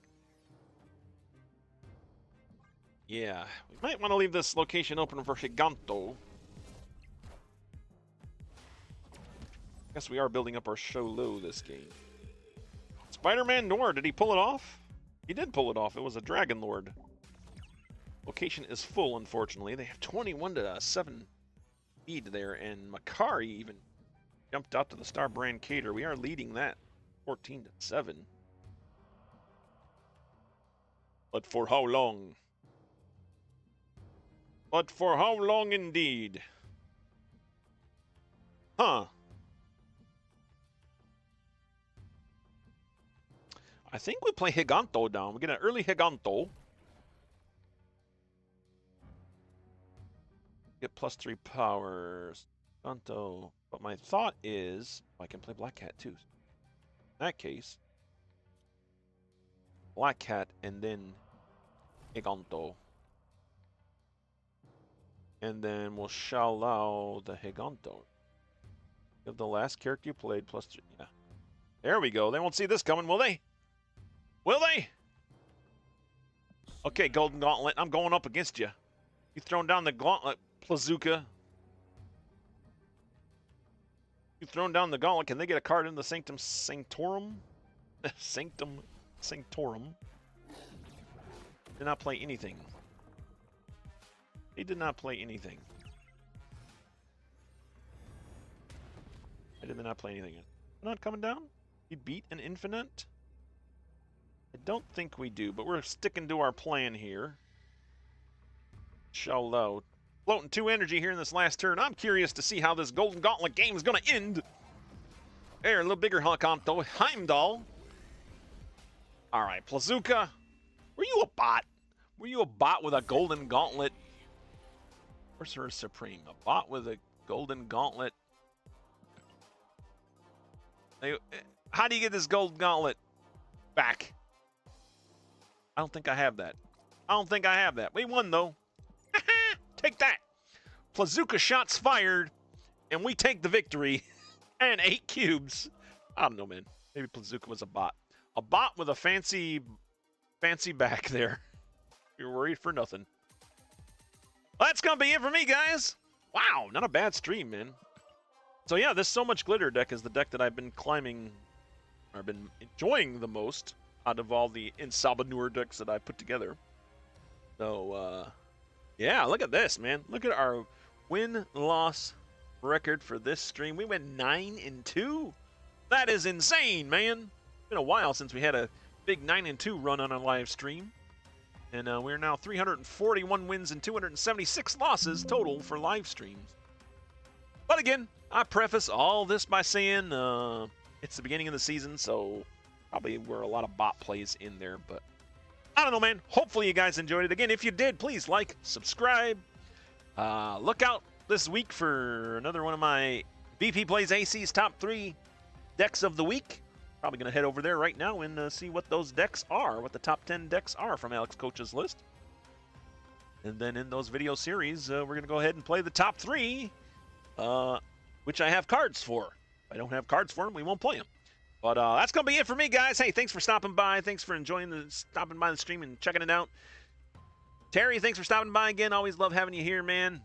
Yeah, we might want to leave this location open for Giganto. Guess we are building up our Shou-Lao this game. Spider-Man Noir, did he pull it off? He did pull it off. It was a Dragon Lord. Location is full, unfortunately. They have 21-7 lead there, and Makari even jumped out to the Star Brand Cater. We are leading that 14-7. But for how long? But for how long indeed? Huh. I think we play Giganto down. We get an early Giganto. Get +3 power. Giganto. But my thought is, I can play Black Cat too. In that case, Black Cat and then Giganto. And then we'll Shou-Lao the Giganto. Give the last character you played plus 3. Yeah. There we go. They won't see this coming, will they? Will they? Okay, Golden Gauntlet, I'm going up against you. You thrown down the gauntlet, Plazuka. You thrown down the gauntlet. Can they get a card in the Sanctum Sanctorum? Sanctum Sanctorum. Did not play anything. He did not play anything. I did not play anything. Not coming down? We beat an Infinaut? I don't think we do, but we're sticking to our plan here. Shou-Lao. Floating 2 energy here in this last turn. I'm curious to see how this Golden Gauntlet game is going to end. There, a little bigger Giganto. Heimdall. All right, Plazuka. Were you a bot? Were you a bot with a Golden Gauntlet? Where's her Supreme? A bot with a Golden Gauntlet. How do you get this Golden Gauntlet back? I don't think I have that. I don't think I have that. We won, though. Take that. Plazuka shots fired, and we take the victory. And 8 cubes. I don't know, man. Maybe Plazuka was a bot. A bot with a fancy back there. You're worried for nothing. Well, that's going to be it for me, guys. Wow, not a bad stream, man. So, yeah, this So Much Glitter deck is the deck that I've been climbing, or been enjoying the most out of all the Sabah Nur decks that I put together. So, yeah, look at this, man. Look at our win-loss record for this stream. We went 9-2. That is insane, man. It's been a while since we had a big 9-2 run on a live stream. And we're now 341 wins and 276 losses total for live streams. But again, I preface all this by saying it's the beginning of the season, so probably were a lot of bot plays in there. But I don't know, man. Hopefully you guys enjoyed it. Again, if you did, please like, subscribe. Look out this week for another one of my BP Plays AC's top 3 decks of the week. Probably going to head over there right now and see what those decks are, what the top 10 decks are from Alex Coach's list. And then in those video series, we're going to go ahead and play the top 3, which I have cards for. If I don't have cards for them, we won't play them. But that's going to be it for me, guys. Hey, thanks for stopping by. Thanks for stopping by the stream and checking it out. Terry, thanks for stopping by again. Always love having you here, man.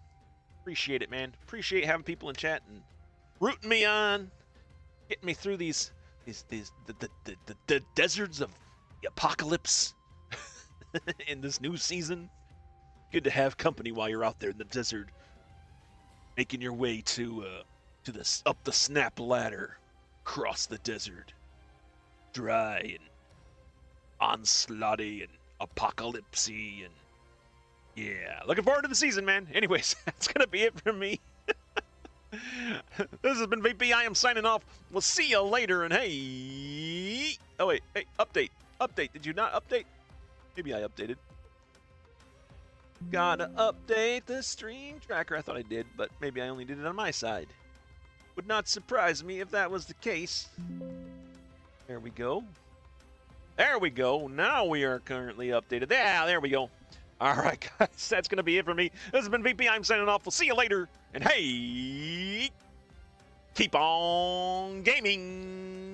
Appreciate it, man. Appreciate having people in chat and rooting me on, getting me through the deserts of the apocalypse in this new season. Good to have company while you're out there in the desert, making your way to up the snap ladder, across the desert, dry and onslaughty and apocalypsy, and yeah, looking forward to the season, man. Anyways, that's gonna be it for me. This has been VP. I am signing off. We'll see you later. And hey, oh wait, hey, update. Did you not update? Maybe I updated. Gotta update the stream tracker. I thought I did, but maybe I only did it on my side. Would not surprise me if that was the case. There we go. There we go. Now we are currently updated. Yeah, there we go. All right, guys, that's going to be it for me. This has been VP. I'm signing off. We'll see you later. And hey, keep on gaming.